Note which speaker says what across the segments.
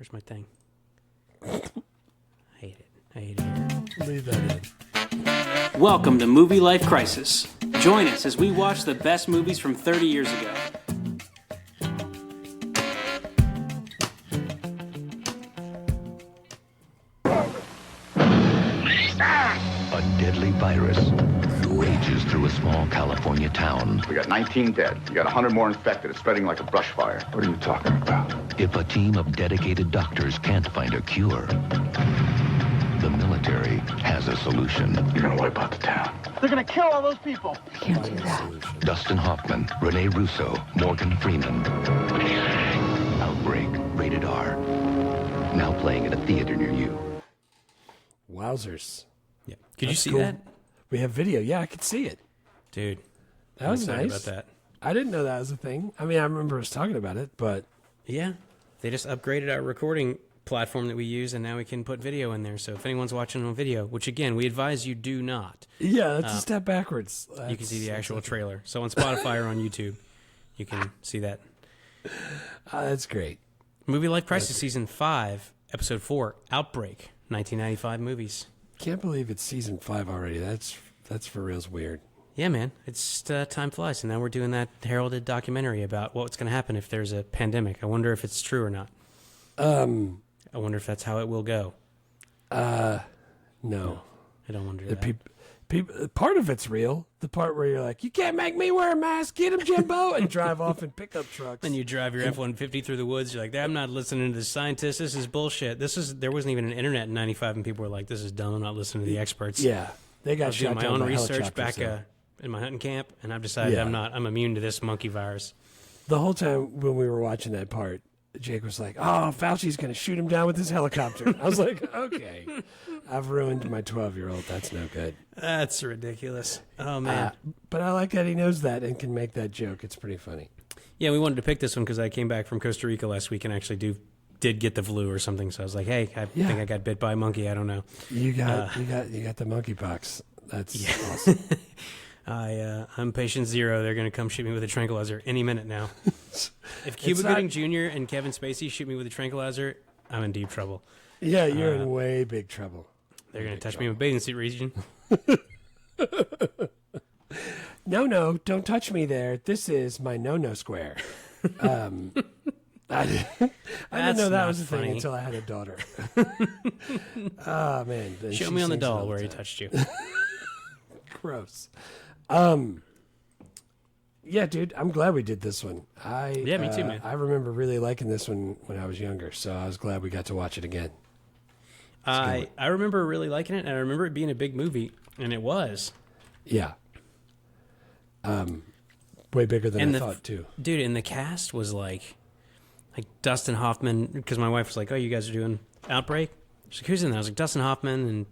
Speaker 1: Where's my thing? I hate it here.
Speaker 2: Leave that in.
Speaker 1: Welcome to Movie Life Crisis. Join us as we watch the best movies from 30 years ago.
Speaker 3: A deadly virus rages through a small California town.
Speaker 4: We got 19 dead. We got 100 more infected. It's spreading like a brush fire. What are you talking about?
Speaker 3: If a team of dedicated doctors can't find a cure, the military has a solution.
Speaker 4: You're gonna wipe out the town.
Speaker 5: They're gonna kill all those people.
Speaker 6: Can't do that.
Speaker 3: Dustin Hoffman, Rene Russo, Morgan Freeman. Outbreak, rated R. Now playing at a theater near you.
Speaker 2: Wowzers.
Speaker 1: Yeah. Could you see
Speaker 2: cool.
Speaker 1: that?
Speaker 2: We have video. Yeah, I could see it.
Speaker 1: Dude.
Speaker 2: That was
Speaker 1: I'm excited
Speaker 2: nice.
Speaker 1: about that.
Speaker 2: I didn't know that was a thing. I mean, I remember us talking about it, but...
Speaker 1: Yeah. They just upgraded our recording platform that we use, and now we can put video in there. So if anyone's watching on video, which again, we advise you do not.
Speaker 2: Yeah, that's a step backwards.
Speaker 1: You can see the actual trailer. So on Spotify or on YouTube, you can see that.
Speaker 2: That's great.
Speaker 1: Movie Life Crisis Season 5, Episode 4, Outbreak, 1995 movies.
Speaker 2: Can't believe it's season 5 already. That's for reals weird.
Speaker 1: Yeah, man. It's time flies, and now we're doing that heralded documentary about what's going to happen if there's a pandemic. I wonder if it's true or not. I wonder if that's how it will go.
Speaker 2: No.
Speaker 1: I don't wonder
Speaker 2: The
Speaker 1: that.
Speaker 2: part of it's real. The part where you're like, you can't make me wear a mask. Get him, Jimbo, and drive off in pickup trucks.
Speaker 1: Then you drive your F-150 through the woods. You're like, I'm not listening to the scientists. This is bullshit. There wasn't even an internet in '95, and people were like, this is dumb. I'm not listening to the experts.
Speaker 2: Yeah, they
Speaker 1: I
Speaker 2: got
Speaker 1: was
Speaker 2: shot
Speaker 1: doing my
Speaker 2: down
Speaker 1: own
Speaker 2: by
Speaker 1: research
Speaker 2: helicopters,
Speaker 1: back in my hunting camp, and I've decided
Speaker 2: Yeah.
Speaker 1: I'm immune to this monkey virus.
Speaker 2: The whole time when we were watching that part, Jake was like, "Oh, Fauci's going to shoot him down with his helicopter." I was like, "Okay, I've ruined my 12-year-old. That's no good."
Speaker 1: That's ridiculous. Oh man.
Speaker 2: But I like that he knows that and can make that joke. It's pretty funny.
Speaker 1: Yeah, we wanted to pick this one because I came back from Costa Rica last week and actually did get the flu or something. So I was like, hey, I think I got bit by a monkey. I don't know.
Speaker 2: You got the monkeypox. That's awesome.
Speaker 1: I'm patient zero. They're going to come shoot me with a tranquilizer any minute now. If Cuba Gooding Jr. and Kevin Spacey shoot me with a tranquilizer, I'm in deep trouble.
Speaker 2: Yeah, you're in way big trouble.
Speaker 1: They're going to touch me in a bathing suit region.
Speaker 2: No, don't touch me there. This is my no square. I didn't know that was a thing until I had a daughter. Oh, man. Then
Speaker 1: Show
Speaker 2: she
Speaker 1: me on the
Speaker 2: sings
Speaker 1: doll
Speaker 2: all
Speaker 1: where he
Speaker 2: time.
Speaker 1: touched you.
Speaker 2: Gross. Yeah, dude, I'm glad we did this one.
Speaker 1: Yeah, me too, man.
Speaker 2: I remember really liking this one when I was younger, so I was glad we got to watch it again.
Speaker 1: I remember really liking it, and I remember it being a big movie, and it was.
Speaker 2: Yeah. Way bigger than I thought, too.
Speaker 1: Dude, and the cast was like Dustin Hoffman, because my wife was like, oh, you guys are doing Outbreak? She's like, who's in there? I was like, Dustin Hoffman and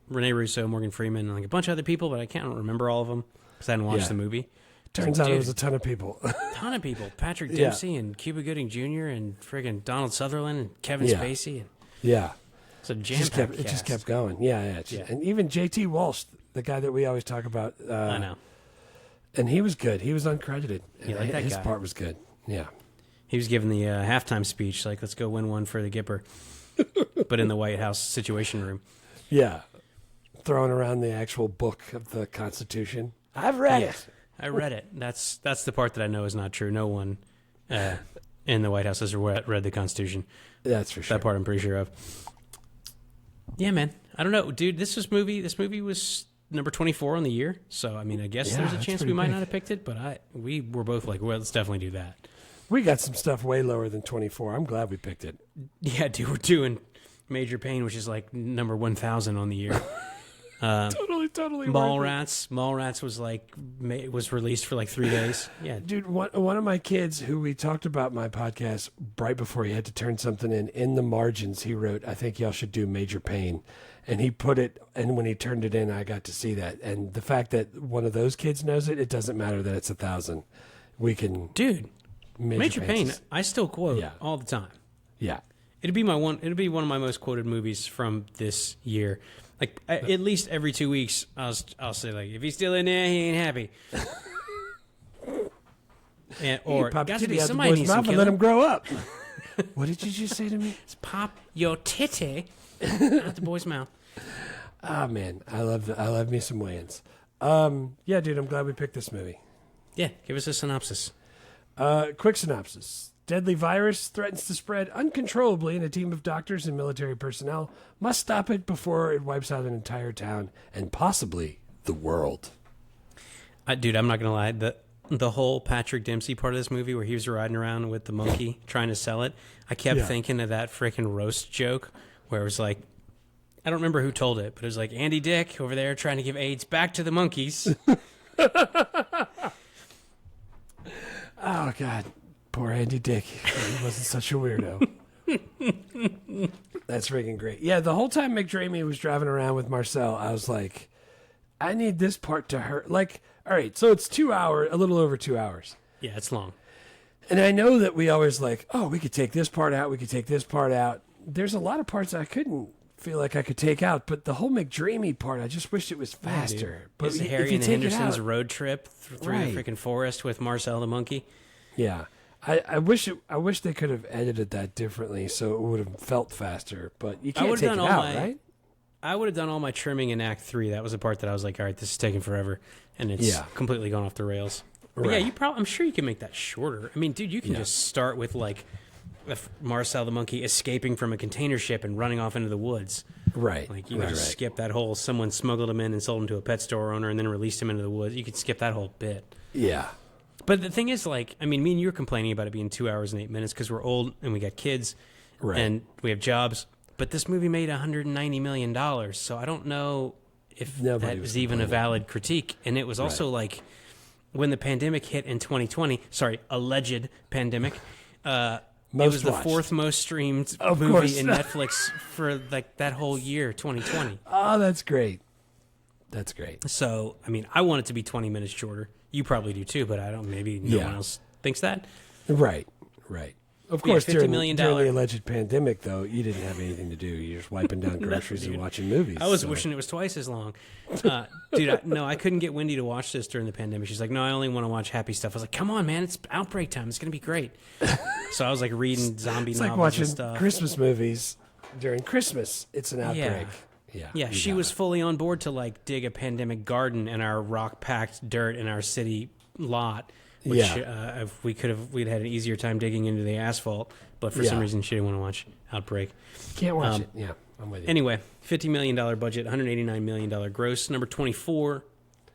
Speaker 1: Rene Russo, Morgan Freeman, and like a bunch of other people, but I can't remember all of them because I hadn't watched the movie.
Speaker 2: Turns out it was a ton of people.
Speaker 1: Ton of people. Patrick Dempsey and Cuba Gooding Jr. and friggin' Donald Sutherland and Kevin Spacey. And
Speaker 2: yeah.
Speaker 1: It's a jam-packed
Speaker 2: It just kept going. Yeah. And even J.T. Walsh, the guy that we always talk about.
Speaker 1: I know.
Speaker 2: And he was good. He was uncredited.
Speaker 1: You like that
Speaker 2: His
Speaker 1: guy.
Speaker 2: part was good. Yeah.
Speaker 1: He was giving the halftime speech, like, let's go win one for the Gipper, but in the White House Situation Room.
Speaker 2: Yeah. Throwing around the actual book of the Constitution. I've read it.
Speaker 1: I read it. That's the part that I know is not true. No one in the White House has read the Constitution.
Speaker 2: That's for sure.
Speaker 1: That part I'm pretty sure of. Yeah, man. I don't know, dude. This movie was number 24 on the year. So I mean, I guess there's a chance we might not have picked it, but we were both like, well, let's definitely do that.
Speaker 2: We got some stuff way lower than 24. I'm glad we picked it.
Speaker 1: Yeah, dude. We're doing Major Pain, which is like number 1,000 on the year.
Speaker 2: Totally.
Speaker 1: Mallrats was released for like 3 days. Yeah,
Speaker 2: Dude, one of my kids who we talked about my podcast right before he had to turn something in the margins, he wrote, I think y'all should do Major Pain. And he put it, and when he turned it in, I got to see that. And the fact that one of those kids knows it, it doesn't matter that it's 1,000. We can...
Speaker 1: dude, Major Pain,
Speaker 2: Pain's-
Speaker 1: I still quote all the time.
Speaker 2: Yeah.
Speaker 1: It'd be one of my most quoted movies from this year. Like at least every 2 weeks, I'll say like, if he's still in there, he ain't happy. Or
Speaker 2: pop
Speaker 1: got to
Speaker 2: titty
Speaker 1: be
Speaker 2: out the
Speaker 1: somebody
Speaker 2: boy's
Speaker 1: needs to
Speaker 2: mouth and
Speaker 1: kill
Speaker 2: let
Speaker 1: him.
Speaker 2: him grow up. What did you just say to me?
Speaker 1: It's pop your titty out the boy's mouth.
Speaker 2: Oh man, I love me some Wayans. Yeah, dude, I'm glad we picked this movie.
Speaker 1: Yeah, give us a synopsis.
Speaker 2: Quick synopsis. Deadly virus threatens to spread uncontrollably, and a team of doctors and military personnel must stop it before it wipes out an entire town and possibly the world.
Speaker 1: Dude, I'm not going to lie. The whole Patrick Dempsey part of this movie where he was riding around with the monkey trying to sell it, I kept thinking of that freaking roast joke where it was like, I don't remember who told it, but it was like Andy Dick over there trying to give AIDS back to the monkeys.
Speaker 2: Oh, God. Poor Andy Dick. He wasn't such a weirdo. That's freaking great. Yeah, the whole time McDreamy was driving around with Marcel, I was like, I need this part to hurt. Like, all right, so it's 2 hours, a little over 2 hours.
Speaker 1: Yeah, it's long.
Speaker 2: And I know that we always like, oh, we could take this part out, we could take this part out. There's a lot of parts I couldn't feel like I could take out, but the whole McDreamy part, I just wished it was faster. But
Speaker 1: Is Harry and the Hendersons road trip through the freaking forest with Marcel the monkey?
Speaker 2: Yeah. I wish they could have edited that differently so it would have felt faster, but you can't take it out, right?
Speaker 1: I would have done all my trimming in Act 3. That was the part that I was like, all right, this is taking forever, and it's completely gone off the rails. But yeah, I'm sure you can make that shorter. I mean, dude, you can just start with like Marcel the monkey escaping from a container ship and running off into the woods.
Speaker 2: Right.
Speaker 1: Like you could just skip that whole someone smuggled him in and sold him to a pet store owner and then released him into the woods. You could skip that whole bit.
Speaker 2: Yeah.
Speaker 1: But the thing is, like, I mean, me and you were complaining about it being 2 hours and 8 minutes because we're old and we got kids and we have jobs. But this movie made $190 million, so I don't know if that was even a valid critique. And it was also like when the pandemic hit in 2020, alleged pandemic, it was the fourth most streamed movie in Netflix for like that whole year, 2020.
Speaker 2: Oh, that's great. That's great.
Speaker 1: So, I mean, I want it to be 20 minutes shorter. You probably do too, but I don't. Maybe no one else thinks that.
Speaker 2: Right. Of course,
Speaker 1: $50 million
Speaker 2: during the alleged pandemic, though, you didn't have anything to do. You're just wiping down groceries and watching movies.
Speaker 1: I was wishing it was twice as long. Dude, I couldn't get Wendy to watch this during the pandemic. She's like, no, I only want to watch happy stuff. I was like, come on, man, it's Outbreak time. It's going to be great. So I was like reading zombie novels
Speaker 2: like watching
Speaker 1: and stuff.
Speaker 2: Christmas movies during Christmas. It's an Outbreak.
Speaker 1: Yeah, she was fully on board to like dig a pandemic garden in our rock-packed dirt in our city lot. Which if we'd had an easier time digging into the asphalt, but for some reason she didn't want to watch Outbreak.
Speaker 2: Can't watch it. Yeah, I'm with you.
Speaker 1: Anyway, $50 million budget, $189 million gross, number 24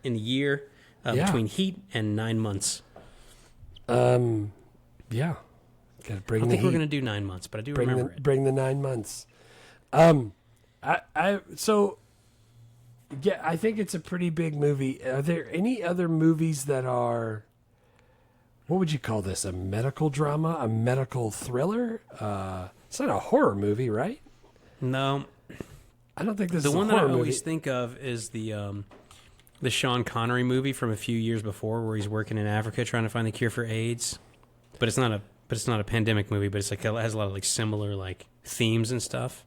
Speaker 1: in the year, between Heat and 9 months.
Speaker 2: Yeah. Gotta bring
Speaker 1: I
Speaker 2: the
Speaker 1: think we're
Speaker 2: heat.
Speaker 1: going to do 9 months, but I do remember it.
Speaker 2: Bring the 9 months. I think it's a pretty big movie. Are there any other movies that are, what would you call this? A medical drama? A medical thriller? It's not a horror movie, right?
Speaker 1: No.
Speaker 2: I don't think this is
Speaker 1: the
Speaker 2: a
Speaker 1: one
Speaker 2: horror
Speaker 1: that I
Speaker 2: movie.
Speaker 1: always think of is the Sean Connery movie from a few years before, where he's working in Africa trying to find the cure for AIDS. But it's not a pandemic movie. But it's like it has a lot of like similar like themes and stuff.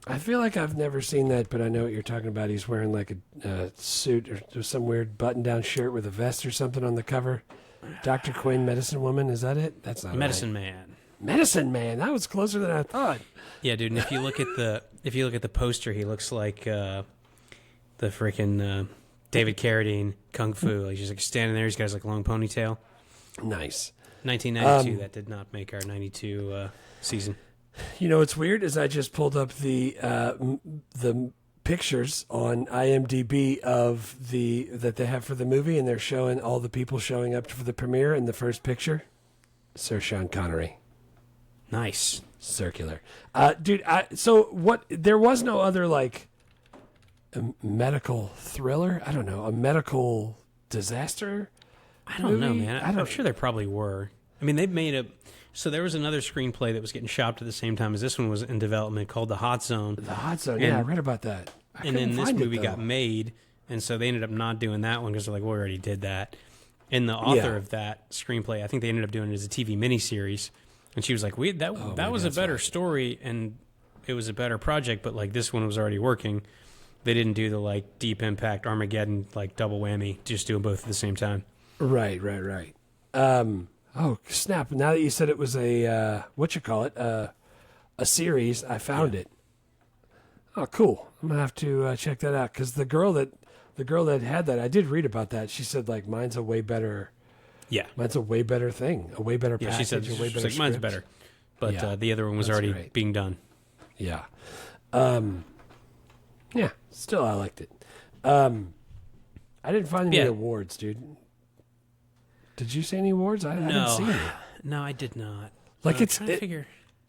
Speaker 2: I feel like I've never seen that, but I know what you're talking about. He's wearing like a suit or some weird button-down shirt with a vest or something on the cover. Dr. Quinn, Medicine Woman, is that it? That's not
Speaker 1: Medicine
Speaker 2: right.
Speaker 1: Man.
Speaker 2: Medicine Man. That was closer than I thought.
Speaker 1: Yeah, dude. And if you look at the poster, he looks like the freaking David Carradine Kung Fu. Like he's like standing there. He's got his like long ponytail.
Speaker 2: Nice.
Speaker 1: 1992. That did not make our 92 season.
Speaker 2: You know what's weird is I just pulled up the pictures on IMDb of that they have for the movie, and they're showing all the people showing up for the premiere. And the first picture, Sir Sean Connery.
Speaker 1: Nice.
Speaker 2: Circular. Dude, so what? There was no other like a medical thriller. I don't know, a medical disaster.
Speaker 1: I don't know,
Speaker 2: movie?
Speaker 1: man. I'm sure there probably were. I mean, they made so there was another screenplay that was getting shopped at the same time as this one was in development called The Hot Zone.
Speaker 2: The Hot Zone, yeah, I read about that.
Speaker 1: And then this movie got made, and so they ended up not doing that one because they're like, well, we already did that. And the author of that screenplay, I think they ended up doing it as a TV miniseries. And she was like, that was a better story, and it was a better project, but like this one was already working. They didn't do the like Deep Impact Armageddon like double whammy, just doing both at the same time.
Speaker 2: Right. Oh, snap. Now that you said it was a, a series, I found it. Oh, cool. I'm going to have to check that out. Because the girl that had that, I did read about that. She said, like, mine's a way better thing, a way better package,
Speaker 1: she said,
Speaker 2: a way better
Speaker 1: like, mine's
Speaker 2: script.
Speaker 1: better. But
Speaker 2: Yeah,
Speaker 1: the other one was
Speaker 2: that's
Speaker 1: already
Speaker 2: great.
Speaker 1: being done.
Speaker 2: Yeah. Yeah, still I liked it. I didn't find any awards, dude. Did you see any awards? I didn't see any.
Speaker 1: No, I did not.
Speaker 2: Like,
Speaker 1: I'm trying to figure.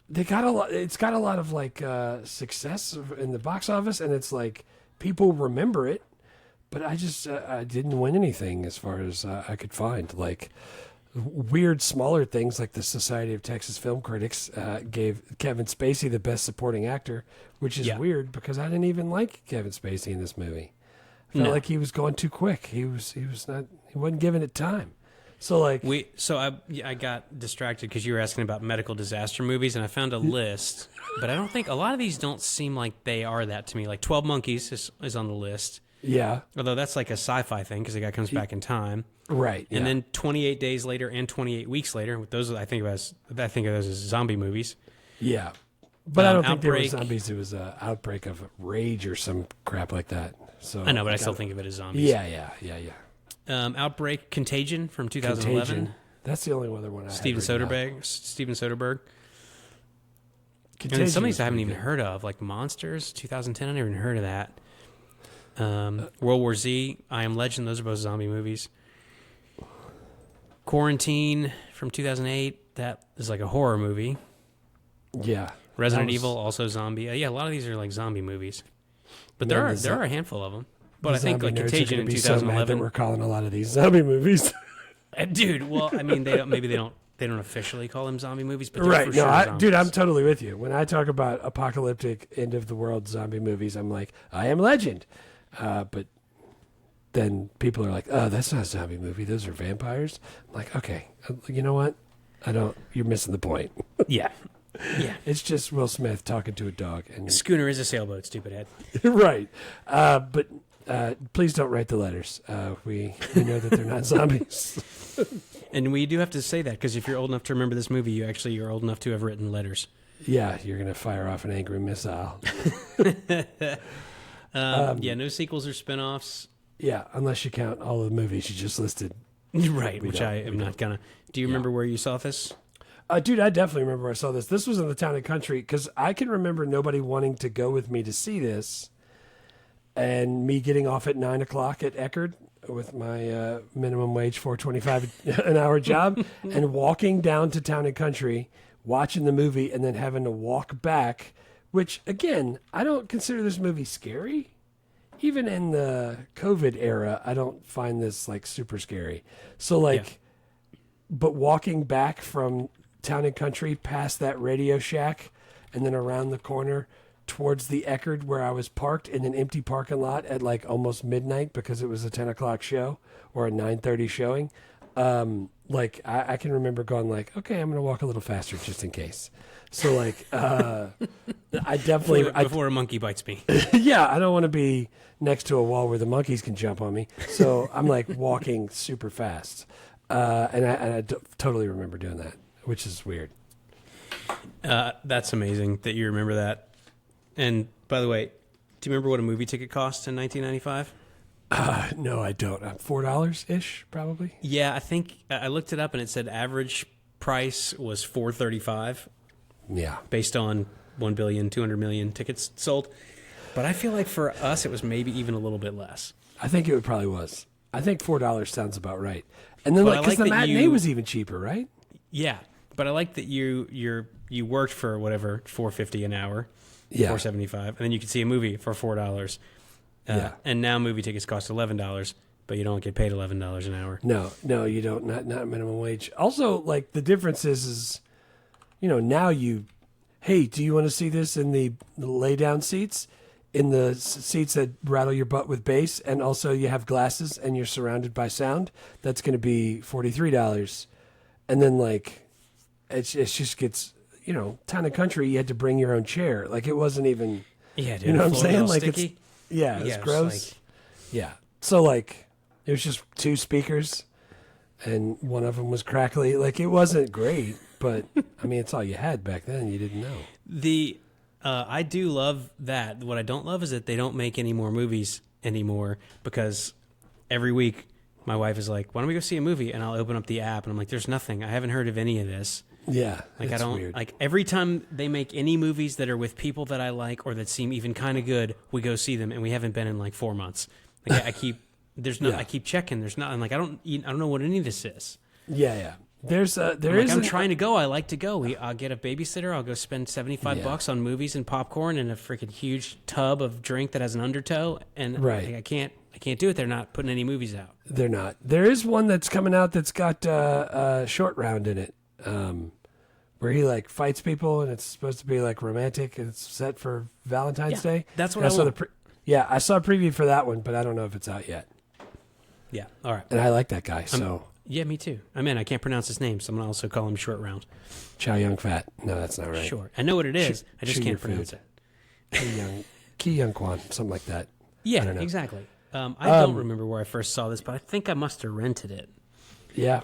Speaker 2: They got a lot. It's got a lot of like success in the box office, and it's like people remember it. But I just I didn't win anything as far as I could find. Like weird smaller things, like the Society of Texas Film Critics gave Kevin Spacey the best supporting actor, which is weird because I didn't even like Kevin Spacey in this movie. I felt like he was going too quick. He wasn't giving it time. So like
Speaker 1: I got distracted because you were asking about medical disaster movies, and I found a list, but I don't think a lot of these don't seem like they are that to me. Like 12 Monkeys is on the list.
Speaker 2: Yeah.
Speaker 1: Although that's like a sci-fi thing because the guy comes back in time.
Speaker 2: Right.
Speaker 1: And then 28 Days Later and 28 Weeks Later. Those I think of those as zombie movies.
Speaker 2: Yeah. But I don't think they were
Speaker 1: Outbreak.
Speaker 2: zombies. It was an outbreak of rage or some crap like that. So
Speaker 1: I know, but I still think of it as zombies.
Speaker 2: Yeah.
Speaker 1: Outbreak, Contagion from 2011.
Speaker 2: Contagion. That's the only other one I
Speaker 1: Steven
Speaker 2: had written
Speaker 1: Soderbergh. And
Speaker 2: Contagion
Speaker 1: then some of these
Speaker 2: was
Speaker 1: I haven't
Speaker 2: pretty
Speaker 1: even
Speaker 2: good.
Speaker 1: heard of, like Monsters, 2010. I never even heard of that. World War Z, I Am Legend. Those are both zombie movies. Quarantine from 2008. That is like a horror movie.
Speaker 2: Yeah.
Speaker 1: Resident
Speaker 2: That was-
Speaker 1: Evil, also zombie. Yeah, a lot of these are like zombie movies. But
Speaker 2: Man,
Speaker 1: there are a handful of them. But I
Speaker 2: The
Speaker 1: think
Speaker 2: zombie
Speaker 1: like
Speaker 2: nerds are
Speaker 1: Contagion
Speaker 2: gonna
Speaker 1: in
Speaker 2: be so mad that
Speaker 1: 2011.
Speaker 2: we're calling a lot of these zombie movies.
Speaker 1: Dude, well, I mean, they don't officially call them zombie movies, but they're
Speaker 2: Right.
Speaker 1: for
Speaker 2: No,
Speaker 1: sure zombies.
Speaker 2: dude, I'm totally with you. When I talk about apocalyptic end of the world zombie movies, I'm like, I Am Legend. But then people are like, oh, that's not a zombie movie. Those are vampires. I'm like, okay, you know what? You're missing the point.
Speaker 1: Yeah.
Speaker 2: It's just Will Smith talking to a dog. And
Speaker 1: Schooner is a sailboat, stupid head.
Speaker 2: right. But please don't write the letters. We know that they're not zombies.
Speaker 1: And we do have to say that because if you're old enough to remember this movie, you're old enough to have written letters.
Speaker 2: Yeah, you're going to fire off an angry missile.
Speaker 1: No sequels or spin-offs.
Speaker 2: Yeah, unless you count all the movies you just listed.
Speaker 1: Right,
Speaker 2: We
Speaker 1: which
Speaker 2: don't-
Speaker 1: I am not gonna. Do you remember where you saw this?
Speaker 2: Dude, I definitely remember where I saw this. This was in the Town and Country because I can remember nobody wanting to go with me to see this, and me getting off at 9 o'clock at Eckerd with my minimum wage $4.25 an hour job, and walking down to Town and Country, watching the movie, and then having to walk back. Which again, I don't consider this movie scary. Even in the COVID era, I don't find this like super scary. So like, but walking back from Town and Country past that Radio Shack and then around the corner towards the Eckerd where I was parked in an empty parking lot at like almost midnight because it was a 10 o'clock show or a 9:30 showing. Like I can remember going like, okay, I'm going to walk a little faster just in case. So like, I definitely,
Speaker 1: Before a monkey bites me.
Speaker 2: yeah, I don't want to be next to a wall where the monkeys can jump on me. So I'm like walking super fast. And I totally remember doing that, which is weird.
Speaker 1: That's amazing that you remember that. And by the way, do you remember what a movie ticket cost in 1995?
Speaker 2: No, I don't. $4-ish, probably.
Speaker 1: Yeah, I think I looked it up and it said average price was $4.35
Speaker 2: Yeah.
Speaker 1: based on 1,200,000,000 tickets sold. But I feel like for us, it was maybe even a little bit less.
Speaker 2: I think it probably was. I think $4 sounds about right. And then
Speaker 1: But
Speaker 2: like,
Speaker 1: I
Speaker 2: because
Speaker 1: like
Speaker 2: the
Speaker 1: that
Speaker 2: matinee
Speaker 1: you-
Speaker 2: was even cheaper, right?
Speaker 1: Yeah, but I like that you worked for whatever $4.50 an hour,
Speaker 2: Yeah.
Speaker 1: $4.75, and then you could see a movie for $4.
Speaker 2: Yeah.
Speaker 1: And now movie tickets cost $11, but you don't get paid $11 an hour.
Speaker 2: No, you don't. Not minimum wage. Also, like the difference is, now hey, do you want to see this in the lay down seats, in the seats that rattle your butt with bass, and also you have glasses and you're surrounded by sound? That's going to be $43, and then like, it just gets, Town and Country. You had to bring your own chair. Like it wasn't even.
Speaker 1: Yeah, dude.
Speaker 2: You know what I'm
Speaker 1: floor
Speaker 2: saying?
Speaker 1: all
Speaker 2: Like
Speaker 1: sticky.
Speaker 2: Yeah, it's
Speaker 1: Yeah, it's
Speaker 2: gross.
Speaker 1: like-
Speaker 2: Yeah. So like it was just two speakers and one of them was crackly. Like, it wasn't great, but I mean, it's all you had back then. You didn't know.
Speaker 1: I do love that. What I don't love is that they don't make any more movies anymore, because every week my wife is like, why don't we go see a movie? And I'll open up the app and I'm like, there's nothing. I haven't heard of any of this.
Speaker 2: Yeah,
Speaker 1: Like,
Speaker 2: it's
Speaker 1: I don't
Speaker 2: weird.
Speaker 1: like every time they make any movies that are with people that I like or that seem even kind of good, we go see them, and we haven't been in like 4 months. Like, I keep
Speaker 2: Yeah.
Speaker 1: I keep checking. There's not. I'm like, I don't know what any of this is.
Speaker 2: Yeah. There
Speaker 1: I'm
Speaker 2: is.
Speaker 1: I'm trying to go. I like to go. I'll get a babysitter. I'll go spend $75 on movies and popcorn and a freaking huge tub of drink that has an undertow. And
Speaker 2: Right.
Speaker 1: I can't do it. They're not putting any movies out.
Speaker 2: They're not. There is one that's coming out that's got Short Round in it, where he like fights people, and it's supposed to be like romantic, and it's set for Valentine's Day.
Speaker 1: That's what
Speaker 2: And
Speaker 1: I
Speaker 2: saw
Speaker 1: want.
Speaker 2: I saw a preview for that one, but I don't know if it's out yet.
Speaker 1: Yeah. All right.
Speaker 2: And I like that guy, so
Speaker 1: Yeah, me too. I'm in. I can't pronounce his name, so I'm gonna also call him Short Round.
Speaker 2: Chow Yun Fat. No, that's not right.
Speaker 1: Sure. I know what it is. I just
Speaker 2: chew
Speaker 1: can't
Speaker 2: your
Speaker 1: pronounce
Speaker 2: food.
Speaker 1: it.
Speaker 2: Ki Young Kwan, something like that.
Speaker 1: Yeah,
Speaker 2: I don't know.
Speaker 1: exactly. I don't remember where I first saw this, but I think I must have rented it.
Speaker 2: Yeah,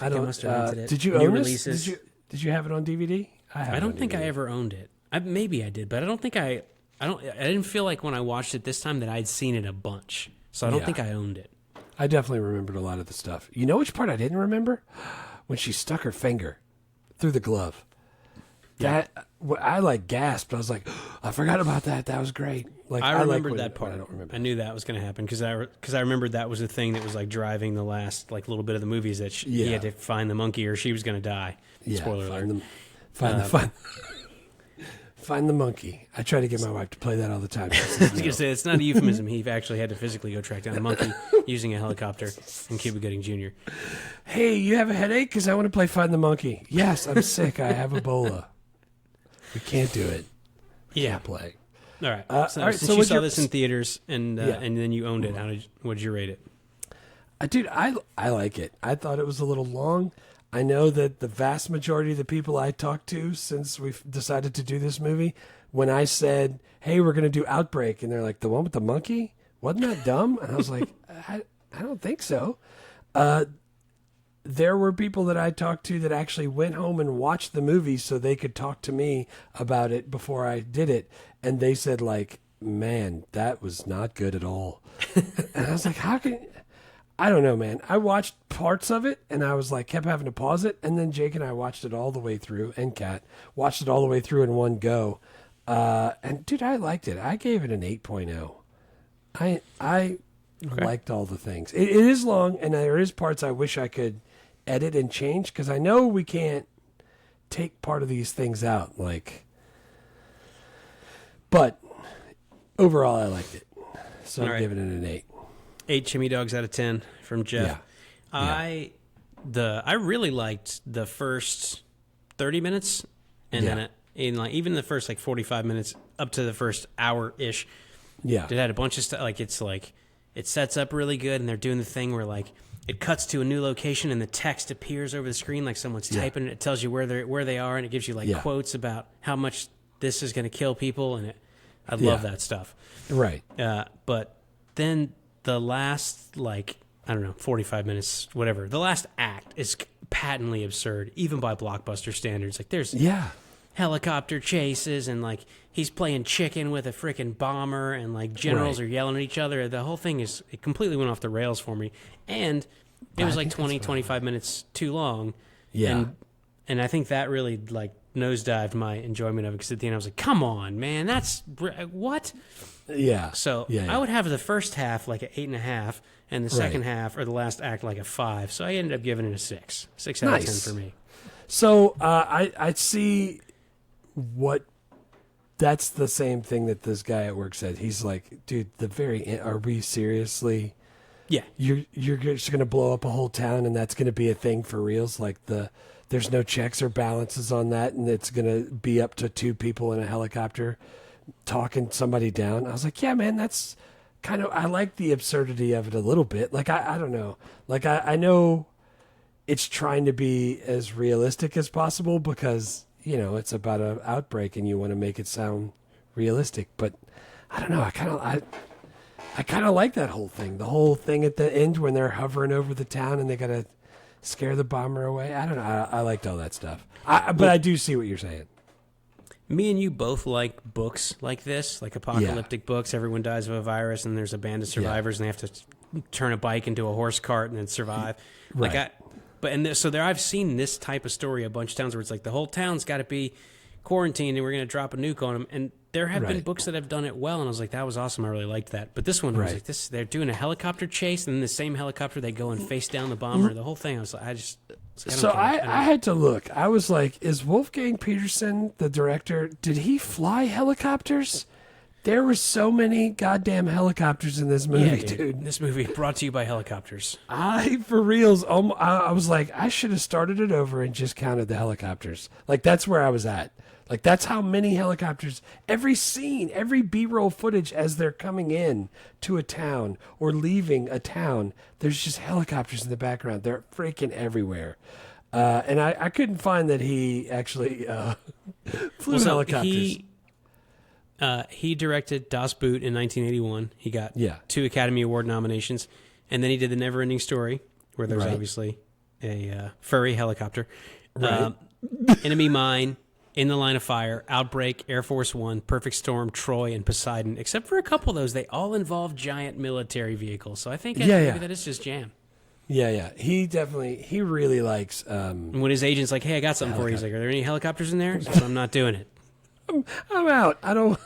Speaker 1: I must have rented it.
Speaker 2: Did you
Speaker 1: New
Speaker 2: own
Speaker 1: releases.
Speaker 2: this? Did you have it on DVD?
Speaker 1: I don't think I ever owned it. Maybe I did, but I don't think I didn't feel like when I watched it this time that I'd seen it a bunch. So I don't
Speaker 2: Yeah.
Speaker 1: think I owned it.
Speaker 2: I definitely remembered a lot of the stuff. You know which part I didn't remember? When she stuck her finger through the glove. That I like gasped. I was like, I forgot about that. That was great. Like,
Speaker 1: I
Speaker 2: like
Speaker 1: remembered
Speaker 2: when-
Speaker 1: that part.
Speaker 2: when I don't remember.
Speaker 1: I knew that was going to happen because I remembered that was the thing that was like driving the last like little bit of the movies that he
Speaker 2: Yeah.
Speaker 1: had to find the monkey or she was going to die.
Speaker 2: Yeah,
Speaker 1: Spoiler alert.
Speaker 2: Find the monkey. I try to get my wife to play that all the time. She
Speaker 1: I
Speaker 2: says
Speaker 1: was
Speaker 2: no.
Speaker 1: going to say it's not a euphemism. He actually had to physically go track down a monkey using a helicopter in Cuba Gooding Jr.
Speaker 2: Hey, you have a headache? Because I want to play Find the Monkey. Yes, I'm sick. I have Ebola. We can't do it.
Speaker 1: Yeah.
Speaker 2: Can't play.
Speaker 1: All right. So,
Speaker 2: all right,
Speaker 1: since
Speaker 2: so
Speaker 1: you
Speaker 2: what's
Speaker 1: saw
Speaker 2: your-
Speaker 1: this in theaters and
Speaker 2: Yeah.
Speaker 1: and then you owned it, what did you rate it?
Speaker 2: Dude, I like it. I thought it was a little long. I know that the vast majority of the people I talked to since we've decided to do this movie, when I said, hey, we're going to do Outbreak, and they're like, the one with the monkey? Wasn't that dumb? And I was like, I don't think so. There were people that I talked to that actually went home and watched the movie so they could talk to me about it before I did it. And they said, like, man, that was not good at all. And I was like, how can... I don't know, man. I watched parts of it, and I was like, kept having to pause it, and then Jake and I watched it all the way through, and Kat watched it all the way through in one go. And dude, I liked it. I gave it an 8.0. I liked all the things. It is long, and there is parts I wish I could edit and change, because I know we can't take part of these things out, like. But overall, I liked it, so
Speaker 1: All
Speaker 2: I'm
Speaker 1: right.
Speaker 2: giving it an 8.
Speaker 1: 8 chimney dogs out of 10 from Jeff.
Speaker 2: Yeah.
Speaker 1: I really liked the first 30 minutes, and
Speaker 2: Yeah.
Speaker 1: then in like even the first like 45 minutes up to the first hour ish.
Speaker 2: Yeah.
Speaker 1: It had a bunch of stuff. Like it sets up really good, and they're doing the thing where like it cuts to a new location and the text appears over the screen like someone's typing it. It tells you where they are, and it gives you like quotes about how much this is going to kill people, and I love that stuff.
Speaker 2: Right.
Speaker 1: But then the last, like, I don't know, 45 minutes, whatever, the last act is patently absurd, even by blockbuster standards. Like, there's helicopter chases, and, like, he's playing chicken with a freaking bomber, and, like, generals
Speaker 2: Right.
Speaker 1: are yelling at each other. The whole thing it completely went off the rails for me. And it was like 20, 25 minutes too long.
Speaker 2: Yeah.
Speaker 1: And I think that really, like, nosedived my enjoyment of it, because at the end I was like, come on, man, that's what?
Speaker 2: Yeah.
Speaker 1: So
Speaker 2: yeah.
Speaker 1: I would have the first half like an 8.5, and the second half or the last act like a 5. So I ended up giving it a 6. 6 out of 10 for me.
Speaker 2: So I see what. That's the same thing that this guy at work said. He's like, dude, the very end, are we seriously?
Speaker 1: Yeah.
Speaker 2: You're just gonna blow up a whole town, and that's gonna be a thing for reals? Like there's no checks or balances on that, and it's gonna be up to 2 people in a helicopter talking somebody down. I was like, yeah, man, that's kind of, I like the absurdity of it a little bit. Like, I don't know. Like, I know it's trying to be as realistic as possible because, you know, it's about an outbreak and you want to make it sound realistic. But I don't know. I kind of like that whole thing. The whole thing at the end when they're hovering over the town and they got to scare the bomber away. I don't know. I liked all that stuff. But I do see what you're saying.
Speaker 1: Me and you both like books like this, like apocalyptic books. Everyone dies of a virus, and there's a band of survivors, and they have to turn a bike into a horse cart and then survive.
Speaker 2: Right.
Speaker 1: I've seen this type of story a bunch of times where it's like the whole town's got to be quarantined, and we're going to drop a nuke on them. And there have been books that have done it well, and I was like, that was awesome. I really liked that. But this one, I was like, they're doing a helicopter chase, and in the same helicopter they go and face down the bomber. The whole thing, I was like,
Speaker 2: I had to look. I was like, is Wolfgang Peterson, the director, did he fly helicopters? There were so many goddamn helicopters in this movie, dude.
Speaker 1: This movie brought to you by helicopters.
Speaker 2: For reals, I was like, I should have started it over and just counted the helicopters. Like, that's where I was at. Like, that's how many helicopters. Every scene, every B-roll footage as they're coming in to a town or leaving a town, there's just helicopters in the background. They're freaking everywhere. And I couldn't find that he actually flew helicopters.
Speaker 1: He directed Das Boot in 1981. He got 2 Academy Award nominations. And then he did The Never-Ending Story, where there's obviously a furry helicopter.
Speaker 2: Right.
Speaker 1: Enemy Mine, In the Line of Fire, Outbreak, Air Force One, Perfect Storm, Troy, and Poseidon. Except for a couple of those, they all involve giant military vehicles. So I think maybe that is just jam.
Speaker 2: Yeah. He really likes...
Speaker 1: and when his agent's like, hey, I got something for you, he's like, are there any helicopters in there? So I'm not doing it.
Speaker 2: I'm out. I don't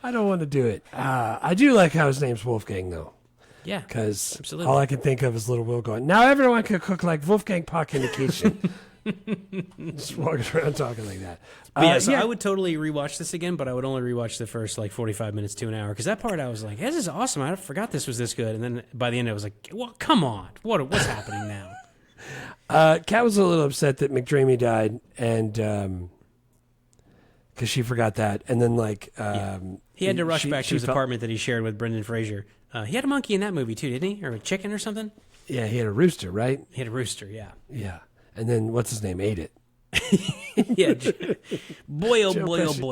Speaker 2: want to do it. I do like how his name's Wolfgang, though.
Speaker 1: Yeah,
Speaker 2: because
Speaker 1: absolutely.
Speaker 2: All I can think of is little Will going, now everyone can cook like Wolfgang Puck in the kitchen. Just walking around talking like that.
Speaker 1: I would totally rewatch this again, but I would only rewatch the first 45 minutes to an hour, because that part I was like, this is awesome. I forgot this was this good. And then by the end I was like, well, come on. What's happening now?
Speaker 2: Kat was a little upset that McDreamy died, and... because she forgot that, and then
Speaker 1: he had to rush back to his apartment that he shared with Brendan Fraser. He had a monkey in that movie too, didn't he? Or a chicken or something?
Speaker 2: Yeah, he had a rooster, right?
Speaker 1: He had a rooster, yeah.
Speaker 2: Yeah, and then what's his name ate it?
Speaker 1: Yeah, boy,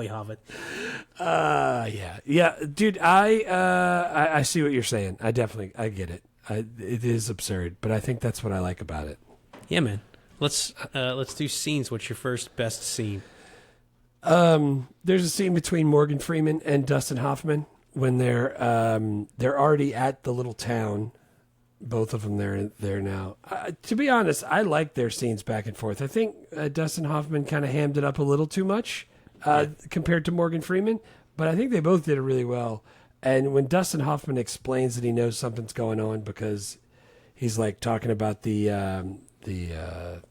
Speaker 1: Hobbit.
Speaker 2: Yeah, dude. I see what you're saying. I get it. It is absurd, but I think that's what I like about it.
Speaker 1: Yeah, man. Let's do scenes. What's your first best scene?
Speaker 2: There's a scene between Morgan Freeman and Dustin Hoffman when they're already at the little town. Both of them there now. To be honest, I like their scenes back and forth. I think Dustin Hoffman kind of hammed it up a little too much compared to Morgan Freeman, but I think they both did it really well. And when Dustin Hoffman explains that he knows something's going on because he's like talking about the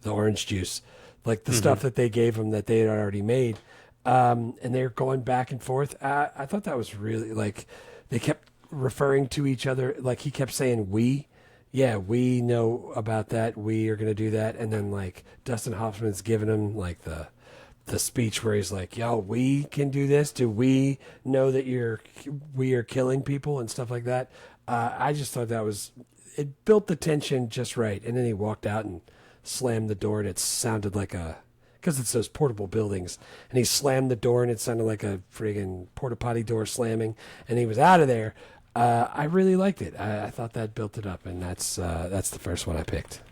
Speaker 2: orange juice, like the stuff that they gave him that they had already made. And they're going back and forth. I thought that was really, like, they kept referring to each other. Like, he kept saying, we know about that. We are going to do that. And then, like, Dustin Hoffman's giving him, like, the speech where he's like, yo, we can do this. Do we know that we are killing people and stuff like that? I just thought it built the tension just right. And then he walked out and slammed the door, and it sounded like because it's those portable buildings, and he slammed the door and it sounded like a friggin' porta potty door slamming, and he was out of there. I really liked it. I thought that built it up, and that's the first one I picked.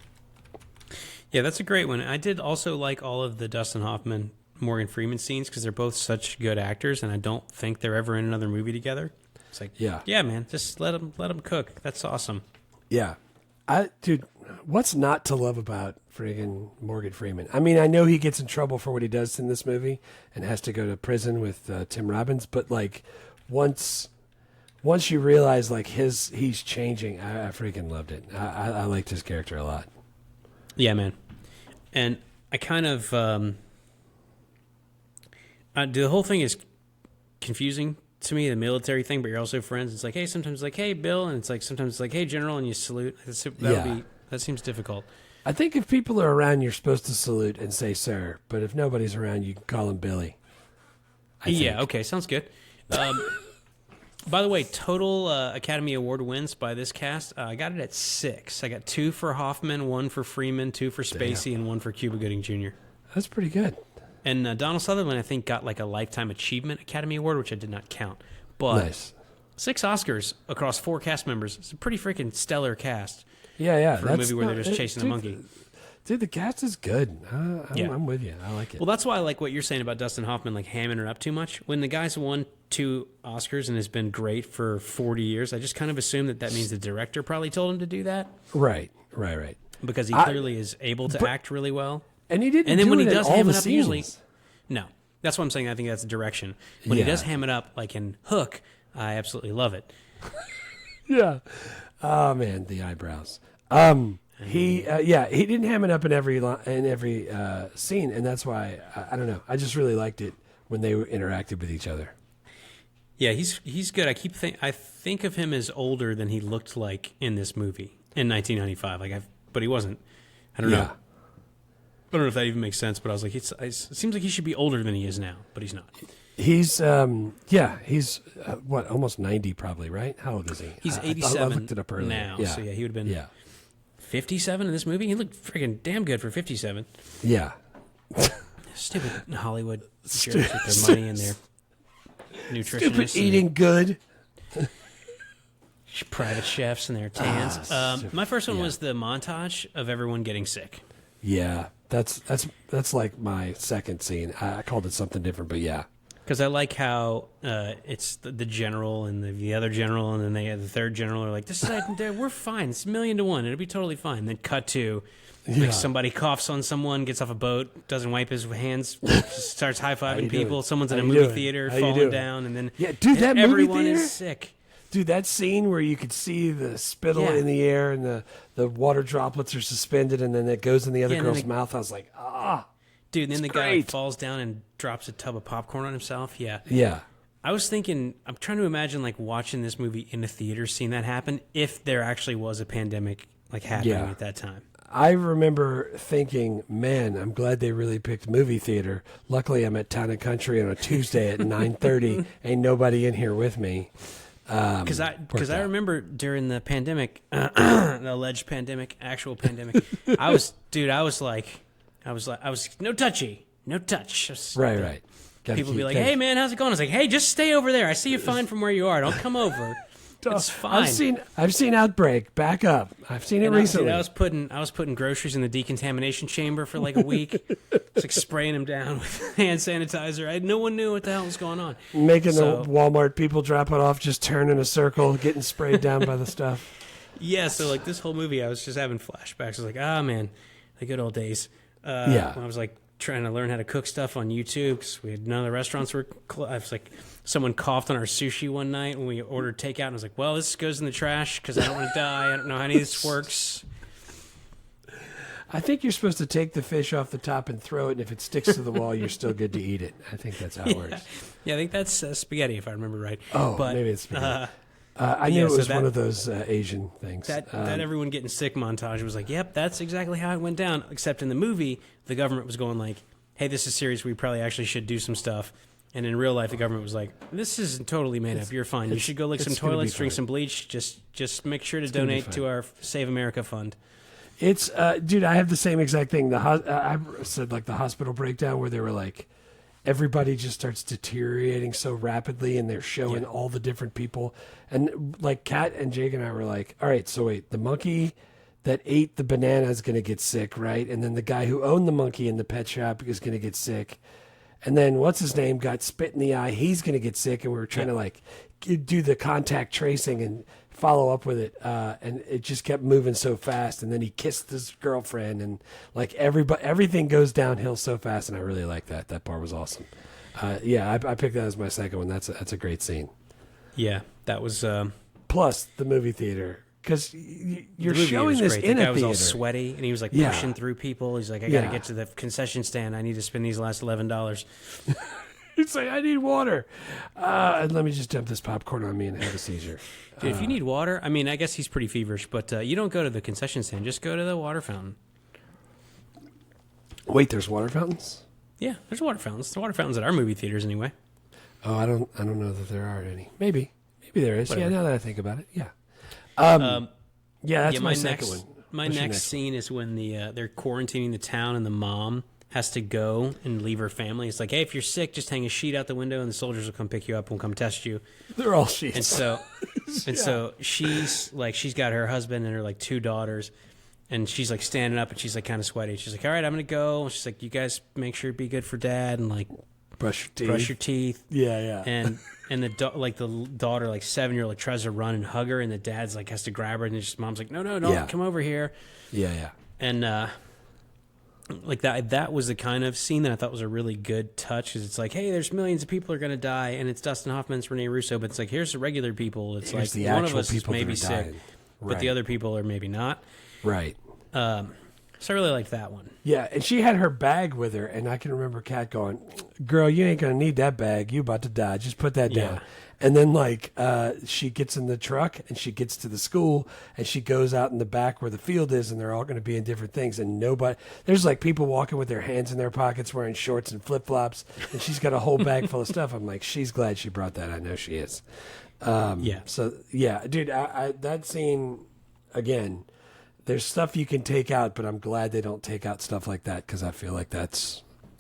Speaker 1: Yeah, that's a great one. I did also like all of the Dustin Hoffman, Morgan Freeman scenes, because they're both such good actors, and I don't think they're ever in another movie together. It's like, yeah, man, just let them cook. That's awesome.
Speaker 2: Yeah, dude, what's not to love about friggin' Morgan Freeman? I mean, I know he gets in trouble for what he does in this movie and has to go to prison with Tim Robbins, but like once you realize like he's changing, I freaking loved it. I liked his character a lot.
Speaker 1: Yeah, man. And I kind of the whole thing is confusing to me, the military thing, but you're also friends. It's like, hey, sometimes it's like, hey, Bill, and it's like sometimes it's like, hey, General, and you salute. That seems difficult.
Speaker 2: I think if people are around, you're supposed to salute and say sir, but if nobody's around, you can call him Billy.
Speaker 1: Yeah, okay, sounds good. By the way, total Academy Award wins by this cast, I got it at 6. I got 2 for Hoffman, 1 for Freeman, 2 for Spacey, and 1 for Cuba Gooding Jr.
Speaker 2: That's pretty good.
Speaker 1: And Donald Sutherland, I think, got like a Lifetime Achievement Academy Award, which I did not count. But
Speaker 2: nice.
Speaker 1: 6 Oscars across 4 cast members. It's a pretty freaking stellar cast.
Speaker 2: Yeah.
Speaker 1: For a movie where they're just chasing a monkey.
Speaker 2: Dude, the cast is good. I'm with you. I like it.
Speaker 1: Well, that's why I like what you're saying about Dustin Hoffman, like hamming it up too much. When the guy's won 2 Oscars and has been great for 40 years, I just kind of assume that means the director probably told him to do that.
Speaker 2: Right.
Speaker 1: Because he clearly is able to act really well.
Speaker 2: And he didn't.
Speaker 1: And then
Speaker 2: do
Speaker 1: when
Speaker 2: it
Speaker 1: he
Speaker 2: in
Speaker 1: does
Speaker 2: all
Speaker 1: ham
Speaker 2: the
Speaker 1: it up,
Speaker 2: scenes.
Speaker 1: usually no. That's what I'm saying. I think that's the direction. When he does ham it up, like in Hook, I absolutely love it.
Speaker 2: Yeah. Oh man, the eyebrows. He didn't ham it up in every scene, and that's why I don't know. I just really liked it when they interacted with each other.
Speaker 1: Yeah, he's good. I think of him as older than he looked like in this movie in 1995. But he wasn't. I don't know. I don't know if that even makes sense. But I was like, it seems like he should be older than he is now, but he's not.
Speaker 2: He's almost 90 probably, right? How old is he?
Speaker 1: He's 87
Speaker 2: I looked it up earlier.
Speaker 1: now.
Speaker 2: Yeah.
Speaker 1: So he would have been 57 in this movie. He looked freaking damn good for 57.
Speaker 2: Yeah.
Speaker 1: Stupid Hollywood jerks with their money and their nutritionists.
Speaker 2: Stupid eating good.
Speaker 1: Private chefs and their tans. My first one was the montage of everyone getting sick.
Speaker 2: Yeah, that's like my second scene. I called it something different, but yeah.
Speaker 1: Because I like how it's the general and the other general, and then they have the third general are like, "This is we're fine. It's 1,000,000 to 1. It'll be totally fine." Then cut to like somebody coughs on someone, gets off a boat, doesn't wipe his hands, just starts high fiving people. Someone's in a movie theater falling down, and then
Speaker 2: that movie
Speaker 1: everyone
Speaker 2: theater
Speaker 1: is sick.
Speaker 2: Dude, that scene where you could see the spittle in the air and the water droplets are suspended, and then it goes in the other girl's mouth. I was like,
Speaker 1: Dude, and then the guy falls down and drops a tub of popcorn on himself. Yeah.
Speaker 2: Yeah.
Speaker 1: I was thinking, I'm trying to imagine like watching this movie in a theater, seeing that happen, if there actually was a pandemic like happening at that time.
Speaker 2: I remember thinking, man, I'm glad they really picked movie theater. Luckily, I'm at Town and Country on a Tuesday at 9:30. Ain't nobody in here with me.
Speaker 1: Because I remember during the pandemic, the alleged pandemic, actual pandemic, I was no touchy, no touch.
Speaker 2: Right.
Speaker 1: People be like, "Hey man, how's it going?" I was like, "Hey, just stay over there. I see you fine from where you are. Don't come over. It's fine."
Speaker 2: I've seen Outbreak. Back up. I've seen it recently.
Speaker 1: I was putting groceries in the decontamination chamber for like a week. Just like spraying them down with hand sanitizer. No one knew what the hell was going on.
Speaker 2: Making the Walmart people drop it off, just turn in a circle, getting sprayed down by the stuff.
Speaker 1: Yeah, so like this whole movie, I was just having flashbacks. I was like, man, the good old days. When I was like trying to learn how to cook stuff on YouTube because none of the restaurants were I was like, someone coughed on our sushi one night when we ordered takeout, and I was like, well, this goes in the trash because I don't want to die. I don't know how any of this works.
Speaker 2: I think you're supposed to take the fish off the top and throw it, and if it sticks to the wall, you're still good to eat it. I think that's how it works.
Speaker 1: Yeah, I think that's spaghetti, if I remember right.
Speaker 2: But, maybe it's spaghetti. I knew it was one of those Asian things.
Speaker 1: That everyone getting sick montage was like, yep, that's exactly how it went down. Except in the movie, the government was going like, hey, this is serious. We probably actually should do some stuff. And in real life, the government was like, this is totally made up. You're fine. You should go lick some toilets, drink some bleach. Just make sure to donate to our Save America fund.
Speaker 2: It's, dude, I have the same exact thing. I said like the hospital breakdown where they were like, everybody just starts deteriorating so rapidly, and they're showing all the different people. And like Kat and Jake and I were like, all right, so wait, the monkey that ate the banana is going to get sick, right? And then the guy who owned the monkey in the pet shop is going to get sick. And then what's his name got spit in the eye. He's going to get sick. And we were trying to like do the contact tracing and follow up with it. And it just kept moving so fast. And then he kissed his girlfriend, and like everything goes downhill so fast. And I really like that. That part was awesome. I picked that as my second one. That's a great scene.
Speaker 1: Yeah, that was.
Speaker 2: Plus the movie theater. Because you're showing this in a theater. The guy was all
Speaker 1: sweaty, and he was like pushing through people. He's like, I got to get to the concession stand. I need to spend these last $11.
Speaker 2: He's like, I need water. And let me just dump this popcorn on me and have a seizure.
Speaker 1: Dude, if you need water, I mean, I guess he's pretty feverish, but you don't go to the concession stand. Just go to the water fountain.
Speaker 2: Wait, there's water fountains?
Speaker 1: Yeah, there's water fountains. There's water fountains at our movie theaters anyway.
Speaker 2: Oh, I don't know that there are any. Maybe there is. Whatever. Yeah, now that I think about it, yeah. That's my second one.
Speaker 1: My next scene is when they're quarantining the town, and the mom has to go and leave her family. It's like, hey, if you're sick, just hang a sheet out the window and the soldiers will come pick you up and come test you.
Speaker 2: They're all sheets.
Speaker 1: And so she's like, she's got her husband and her like 2 daughters, and she's like standing up and she's like kind of sweaty. She's like, all right, I'm going to go. And she's like, you guys make sure to be good for dad and like
Speaker 2: brush your teeth.
Speaker 1: Yeah. And the daughter, like 7-year-old, like tries to run and hug her, and the dad's like has to grab her, and just mom's like, no, don't come over here.
Speaker 2: Yeah.
Speaker 1: And like that was the kind of scene that I thought was a really good touch, because it's like, hey, there's millions of people are going to die, and it's Dustin Hoffman, it's Rene Russo, but it's like, here's the regular people. It's
Speaker 2: here's
Speaker 1: like one of us is maybe sick, but the other people are maybe not.
Speaker 2: Right.
Speaker 1: So I really liked that one.
Speaker 2: Yeah, and she had her bag with her, and I can remember Kat going, girl, you ain't going to need that bag. You about to die. Just put that down. And then, like, she gets in the truck, and she gets to the school, and she goes out in the back where the field is, and they're all going to be in different things. And there's, like, people walking with their hands in their pockets wearing shorts and flip-flops, and she's got a whole bag full of stuff. I'm like, she's glad she brought that. I know she is. So, yeah, dude, I that scene, again, there's stuff you can take out, but I'm glad they don't take out stuff like that, because I feel like that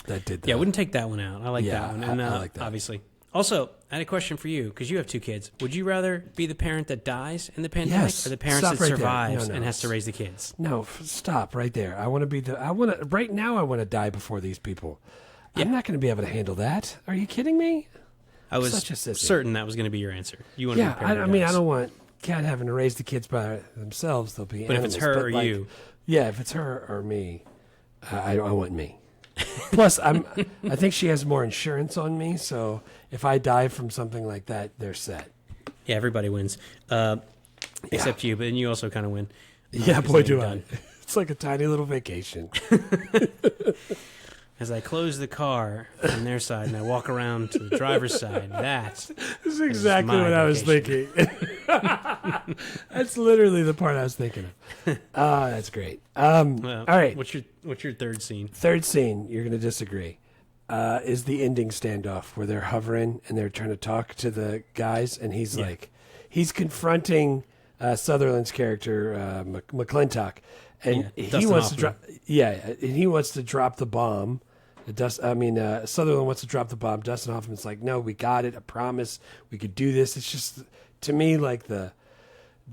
Speaker 2: did that.
Speaker 1: Yeah, I wouldn't take that one out. I like that one. And
Speaker 2: I like that.
Speaker 1: Obviously. Also, I had a question for you, because you have 2 kids. Would you rather be the parent that dies in the pandemic, or the parent that survives and has to raise the kids?
Speaker 2: No, stop right there. I want to be right now I want to die before these people. Yeah. I'm not going to be able to handle that. Are you kidding me?
Speaker 1: I was certain that was going to be your answer. You want to be the parent
Speaker 2: I mean, I don't want Cat having to raise the kids by themselves. They'll be animals.
Speaker 1: But if it's her or you.
Speaker 2: Yeah, if it's her or me, I want me. Plus, I think she has more insurance on me, so if I die from something like that, they're set.
Speaker 1: Yeah, everybody wins. Except you, but then you also kind of win.
Speaker 2: Yeah, boy, do I. It's like a tiny little vacation.
Speaker 1: As I close the car on their side and I walk around to the driver's side, this
Speaker 2: is exactly what I was thinking. That's literally the part I was thinking of. That's great. All right.
Speaker 1: What's your third scene?
Speaker 2: Third scene, you're going to disagree, is the ending standoff where they're hovering and they're trying to talk to the guys, and he's he's confronting Sutherland's character, McClintock, and he wants to drop the bomb. Sutherland wants to drop the bomb. Dustin Hoffman's like, no, we got it. I promise we could do this. It's just, to me, like the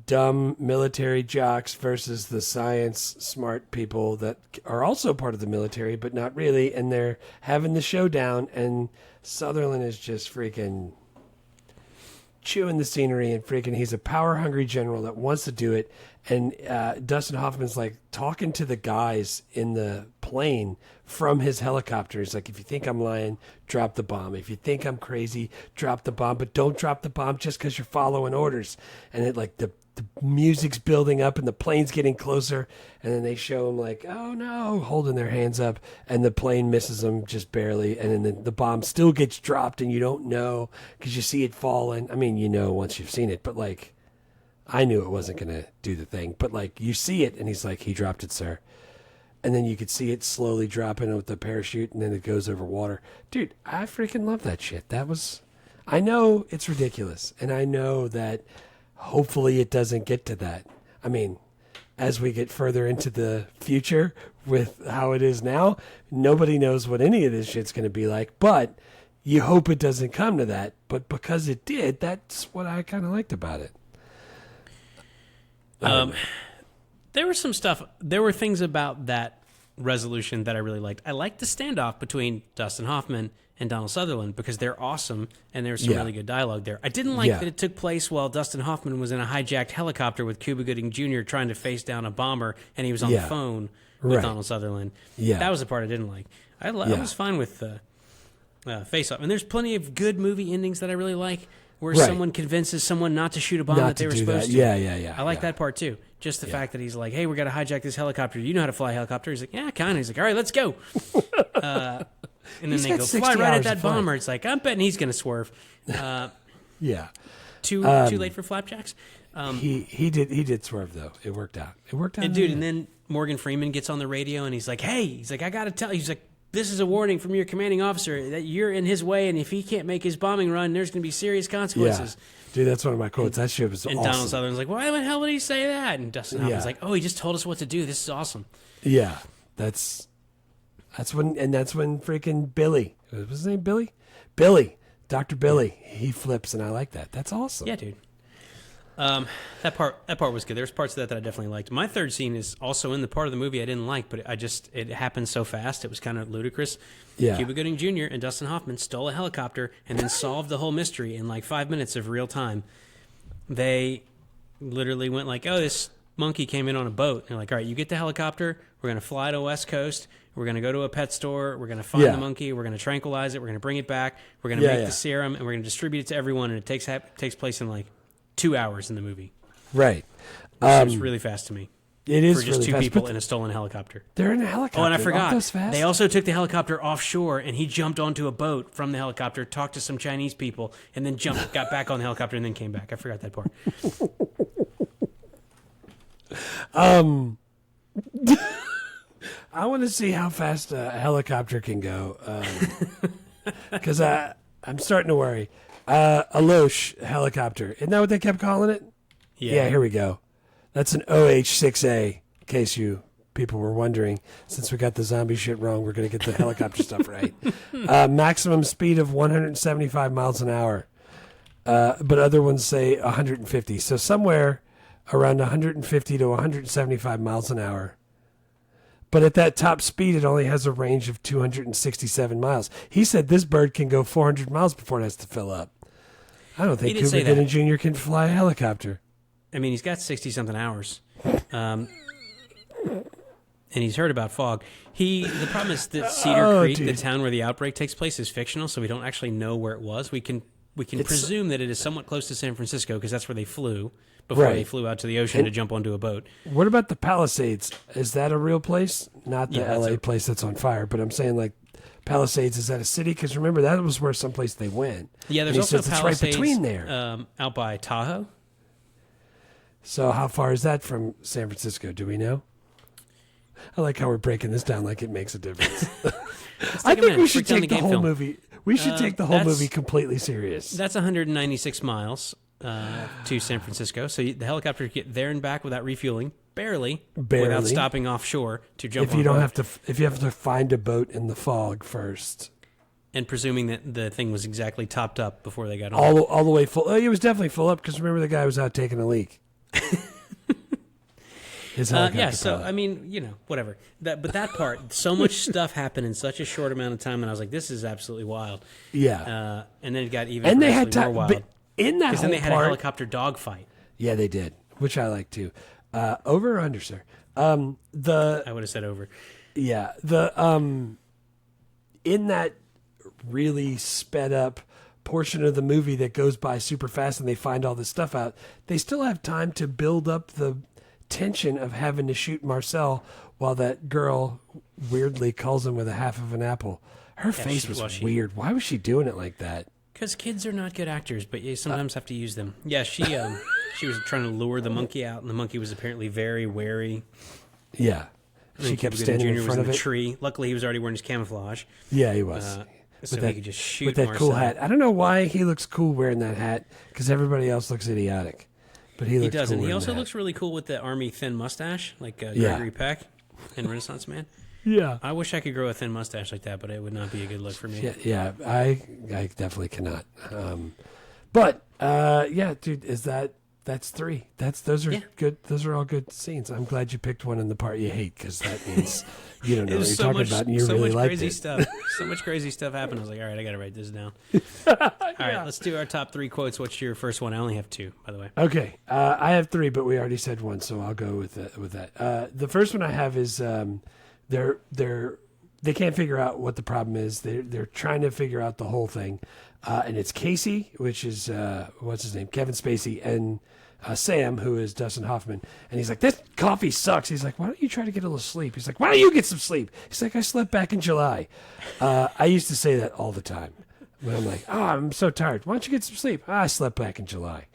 Speaker 2: dumb military jocks versus the science smart people that are also part of the military, but not really. And they're having the showdown, and Sutherland is just freaking chewing the scenery, and freaking, he's a power hungry general that wants to do it. And Dustin Hoffman's like talking to the guys in the plane from his helicopter. He's like, if you think I'm lying, drop the bomb. If you think I'm crazy, drop the bomb. But don't drop the bomb just because you're following orders. And it, like, the music's building up and the plane's getting closer. And then they show him like, oh no, holding their hands up. And the plane misses them just barely. And then the bomb still gets dropped, and you don't know because you see it falling. I mean, you know once you've seen it, but like, I knew it wasn't going to do the thing, but like, you see it, and he's like, he dropped it, sir. And then you could see it slowly dropping with the parachute, and then it goes over water. Dude, I freaking love that shit. I know it's ridiculous, and I know that hopefully it doesn't get to that. I mean, as we get further into the future with how it is now, nobody knows what any of this shit's going to be like, but you hope it doesn't come to that. But because it did, that's what I kind of liked about it.
Speaker 1: There were things about that resolution that I really liked. I liked the standoff between Dustin Hoffman and Donald Sutherland, because they're awesome, and there's some really good dialogue there. I didn't like that it took place while Dustin Hoffman was in a hijacked helicopter with Cuba Gooding Jr. trying to face down a bomber, and he was on the phone with Donald Sutherland. Yeah. That was the part I didn't like. I was fine with Face Off. And there's plenty of good movie endings that I really like, where someone convinces someone not to shoot a bomb that they were supposed to.
Speaker 2: Yeah.
Speaker 1: I like that part too. Just the fact that he's like, hey, we got to hijack this helicopter. You know how to fly a helicopter? He's like, yeah, kind of. He's like, all right, let's go. And then they go, fly right at that bomber. It's like, I'm betting he's going to swerve. Too late for flapjacks.
Speaker 2: He did swerve, though. It worked out.
Speaker 1: And then Morgan Freeman gets on the radio, and he's like, hey, I got to tell you. He's like, this is a warning from your commanding officer that you're in his way, and if he can't make his bombing run, there's going to be serious consequences.
Speaker 2: Yeah. Dude, that's one of my quotes. That shit was awesome.
Speaker 1: And Donald Sutherland's like, why the hell would he say that? And Dustin Hoffman's like, oh, he just told us what to do. This is awesome.
Speaker 2: Yeah, That's when freaking Billy, what was his name? Billy, Dr. Billy, he flips, and I like that. That's awesome.
Speaker 1: Yeah, dude. That part was good. There's parts of that I definitely liked. My third scene is also in the part of the movie I didn't like, but it happened so fast. It was kind of ludicrous.
Speaker 2: Yeah.
Speaker 1: Cuba Gooding Jr. and Dustin Hoffman stole a helicopter and then solved the whole mystery in like 5 minutes of real time. They literally went like, oh, this monkey came in on a boat. And they're like, all right, you get the helicopter. We're going to fly to West Coast. We're going to go to a pet store. We're going to find the monkey. We're going to tranquilize it. We're going to bring it back. We're going to make the serum, and we're going to distribute it to everyone. And it takes place in like 2 hours in the movie.
Speaker 2: Right.
Speaker 1: Which seems really fast to me.
Speaker 2: It is
Speaker 1: for just
Speaker 2: really
Speaker 1: two
Speaker 2: fast,
Speaker 1: people in a stolen helicopter.
Speaker 2: They're in a helicopter.
Speaker 1: Oh, and I forgot.
Speaker 2: Aren't those fast?
Speaker 1: They also took the helicopter offshore, and he jumped onto a boat from the helicopter, talked to some Chinese people, and then got back on the helicopter, and then came back. I forgot that part.
Speaker 2: I want to see how fast a helicopter can go, because I'm starting to worry. A Loesch helicopter. Isn't that what they kept calling it? Yeah, here we go. That's an OH-6A, in case you people were wondering. Since we got the zombie shit wrong, we're going to get the helicopter stuff right. Maximum speed of 175 miles an hour, but other ones say 150. So somewhere around 150 to 175 miles an hour. But at that top speed, it only has a range of 267 miles. He said this bird can go 400 miles before it has to fill up. I don't think Cuba Gooding Jr. can fly a helicopter.
Speaker 1: I mean, he's got 60-something hours. And he's heard about fog. The problem is that Cedar Creek, the town where the outbreak takes place, is fictional, so we don't actually know where it was. We can presume that it is somewhat close to San Francisco because that's where they flew before they flew out to the ocean to jump onto a boat.
Speaker 2: What about the Palisades? Is that a real place? Not the L.A. place that's on fire, but I'm saying like Palisades, is that a city? Because remember, that was where someplace they went.
Speaker 1: Yeah, there's also Palisades
Speaker 2: right between there.
Speaker 1: Out by Tahoe.
Speaker 2: So how far is that from San Francisco? Do we know? I like how we're breaking this down like it makes a difference. I think we should take the whole movie. We should take the whole movie completely serious.
Speaker 1: That's 196 miles to San Francisco. So the helicopter get there and back without refueling, barely, without stopping offshore to jump.
Speaker 2: If you have to find a boat in the fog first,
Speaker 1: and presuming that the thing was exactly topped up before they got on,
Speaker 2: all the way full. Oh, it was definitely full up because remember the guy was out taking a leak.
Speaker 1: So I mean, whatever. But that part, so much stuff happened in such a short amount of time, and I was like, "This is absolutely wild."
Speaker 2: Yeah.
Speaker 1: And then it got even
Speaker 2: and they had
Speaker 1: more wild.
Speaker 2: But in that whole
Speaker 1: then they had
Speaker 2: part,
Speaker 1: a helicopter dogfight.
Speaker 2: Yeah, they did, which I like too. Over or under, sir?
Speaker 1: I would have said over.
Speaker 2: Yeah. In that really sped up portion of the movie that goes by super fast and they find all this stuff out, they still have time to build up the tension of having to shoot Marcel while that girl weirdly calls him with a half of an apple. Her face was weird. Why was she doing it like that?
Speaker 1: Because kids are not good actors, but you sometimes have to use them. Yeah, she was trying to lure the monkey out, and the monkey was apparently very wary.
Speaker 2: Yeah. She kept standing in front of
Speaker 1: the
Speaker 2: it.
Speaker 1: Tree. Luckily, he was already wearing his camouflage.
Speaker 2: Yeah, he was.
Speaker 1: So he could just shoot
Speaker 2: with that
Speaker 1: Marcel.
Speaker 2: cool hat. I don't know why he looks cool wearing that hat, because everybody else looks idiotic. But he looks
Speaker 1: does,
Speaker 2: cool
Speaker 1: and he also
Speaker 2: that.
Speaker 1: looks really cool with the army thin mustache, like Gregory Peck in Renaissance Man.
Speaker 2: Yeah.
Speaker 1: I wish I could grow a thin mustache like that, but it would not be a good look for me.
Speaker 2: Yeah, I definitely cannot. Dude, that's three. Those are good. Those are all good scenes. I'm glad you picked one in the part you hate, because that means you don't know what you're talking about, and you really liked it.
Speaker 1: So much crazy stuff happened. I was like, all right, I got to write this down. All right, let's do our top 3 quotes. What's your first one? I only have 2, by the way.
Speaker 2: Okay, I have 3, but we already said 1, so I'll go with that. The first one I have is they can't figure out what the problem is. They're trying to figure out the whole thing, and it's Casey, which is what's his name, Kevin Spacey, and Sam, who is Dustin Hoffman, and he's like, "This coffee sucks." He's like, "Why don't you try to get a little sleep?" He's like, "Why don't you get some sleep?" He's like, "I slept back in July." I used to say that all the time when I'm like, "Oh, I'm so tired. Why don't you get some sleep?" I slept back in July.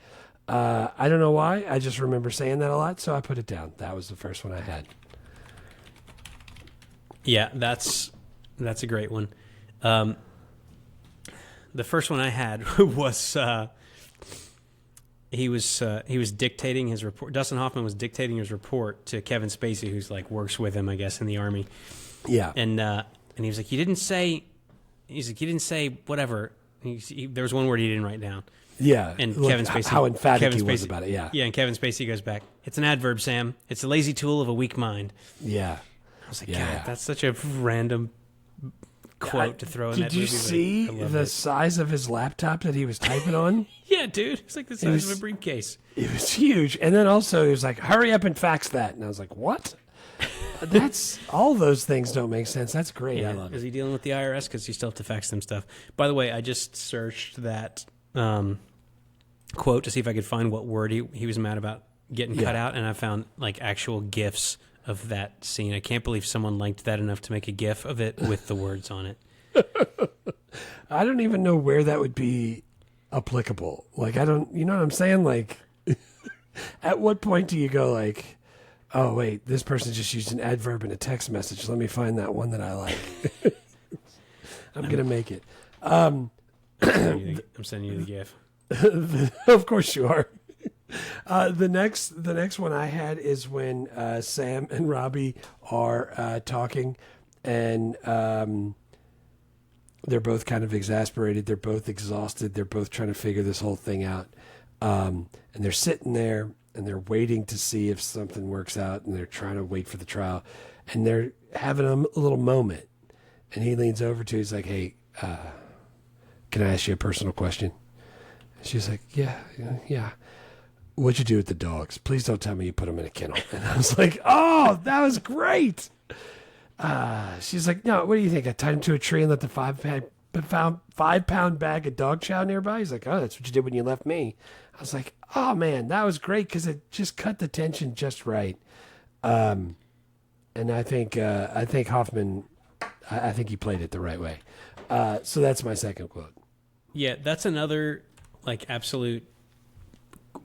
Speaker 2: I don't know why. I just remember saying that a lot, so I put it down. That was the first one I had.
Speaker 1: Yeah, that's a great one. The first one I had was he was dictating his report. Dustin Hoffman was dictating his report to Kevin Spacey, who's like works with him, I guess, in the army.
Speaker 2: Yeah,
Speaker 1: and And he was like, you didn't say whatever. There was one word he didn't write down.
Speaker 2: Yeah.
Speaker 1: And
Speaker 2: Look,
Speaker 1: Kevin Spacey.
Speaker 2: how emphatic
Speaker 1: Kevin
Speaker 2: he was
Speaker 1: Spacey-
Speaker 2: about it. Yeah.
Speaker 1: Yeah, and Kevin Spacey goes back, it's an adverb, Sam. It's a lazy tool of a weak mind.
Speaker 2: Yeah.
Speaker 1: I was like,
Speaker 2: Yeah.
Speaker 1: God, that's such a random quote to throw in that
Speaker 2: Did you
Speaker 1: movie. but
Speaker 2: see
Speaker 1: I loved
Speaker 2: the
Speaker 1: it.
Speaker 2: size of his laptop that he was typing on?
Speaker 1: Yeah, dude. It's like the size
Speaker 2: was-
Speaker 1: of a briefcase.
Speaker 2: It was huge. And then also he was like, hurry up and fax that. And I was like, what? That's all those things don't make sense. That's great. I love
Speaker 1: Is
Speaker 2: it.
Speaker 1: he dealing with the IRS? Because you still have to fax them stuff. By the way, I just searched that quote to see if I could find what word he was mad about getting cut out, and I found like actual GIFs of that scene. I can't believe someone liked that enough to make a GIF of it with the words on it.
Speaker 2: I don't even know where that would be applicable. Like, I don't, you know what I'm saying? Like, at what point do you go like, oh, wait, this person just used an adverb in a text message. Let me find that one that I like. I'm going to make it.
Speaker 1: I'm sending you the GIF.
Speaker 2: Of course you are. The next one I had is when Sam and Robbie are talking, and they're both kind of exasperated. They're both exhausted. They're both trying to figure this whole thing out. And they're sitting there and they're waiting to see if something works out, and they're trying to wait for the trial, and they're having a little moment. And he leans over to her, he's like, hey, can I ask you a personal question? And she's like, yeah. What'd you do with the dogs? Please don't tell me you put them in a kennel. And I was like, oh, that was great. She's like, no, what do you think? I tied him to a tree and let the 5-pound bag of dog chow nearby? He's like, oh, that's what you did when you left me. I was like, oh, man, that was great because it just cut the tension just right. And I think Hoffman, I think he played it the right way. So that's my second quote.
Speaker 1: Yeah, that's another like absolute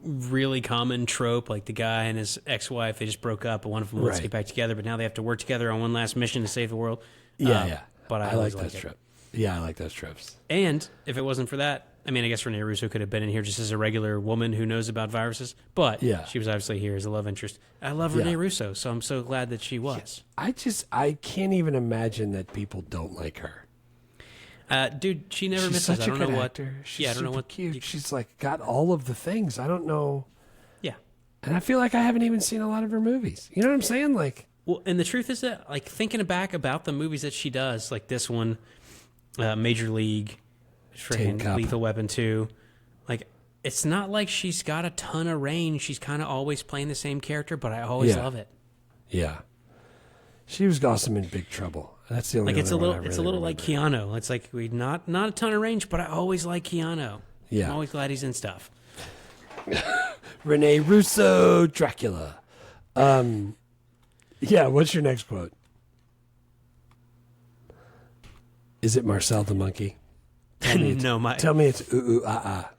Speaker 1: really common trope. Like the guy and his ex-wife, they just broke up, but one of them wants to
Speaker 2: Right.
Speaker 1: get back together, but now they have to work together on one last mission to save the world.
Speaker 2: Yeah.
Speaker 1: But I
Speaker 2: like
Speaker 1: always
Speaker 2: those
Speaker 1: like it.
Speaker 2: tropes. Yeah, I like those tropes.
Speaker 1: And if it wasn't for that, I mean, I guess Rene Russo could have been in here just as a regular woman who knows about viruses, but
Speaker 2: Yeah.
Speaker 1: she was obviously here as a love interest. I love Rene Russo, so I'm so glad that she was.
Speaker 2: I can't even imagine that people don't like her.
Speaker 1: Dude, she never
Speaker 2: She's
Speaker 1: misses.
Speaker 2: such
Speaker 1: I don't
Speaker 2: a good
Speaker 1: know what.
Speaker 2: actor. She's
Speaker 1: I don't know
Speaker 2: super
Speaker 1: what.
Speaker 2: cute. She's like got all of the things. I don't know.
Speaker 1: Yeah.
Speaker 2: And I feel like I haven't even seen a lot of her movies. You know what I'm saying? Like,
Speaker 1: Well, and the truth is that, like, thinking back about the movies that she does, like this one, Major League,
Speaker 2: Tin
Speaker 1: freaking
Speaker 2: Cup.
Speaker 1: Lethal Weapon 2, like, it's not like she's got a ton of range. She's kind of always playing the same character, but I always
Speaker 2: Yeah.
Speaker 1: love it.
Speaker 2: yeah, she was awesome in Big Trouble. That's the only.
Speaker 1: Like, it's a
Speaker 2: other one
Speaker 1: little,
Speaker 2: I
Speaker 1: it's a
Speaker 2: really
Speaker 1: little like
Speaker 2: remember.
Speaker 1: Keanu. It's like we not a ton of range, but I always like Keanu.
Speaker 2: Yeah.
Speaker 1: I'm always glad he's in stuff.
Speaker 2: Rene Russo, Dracula. Yeah. What's your next quote? Is it Marcel the monkey? Tell me it's ooh ooh ah ah.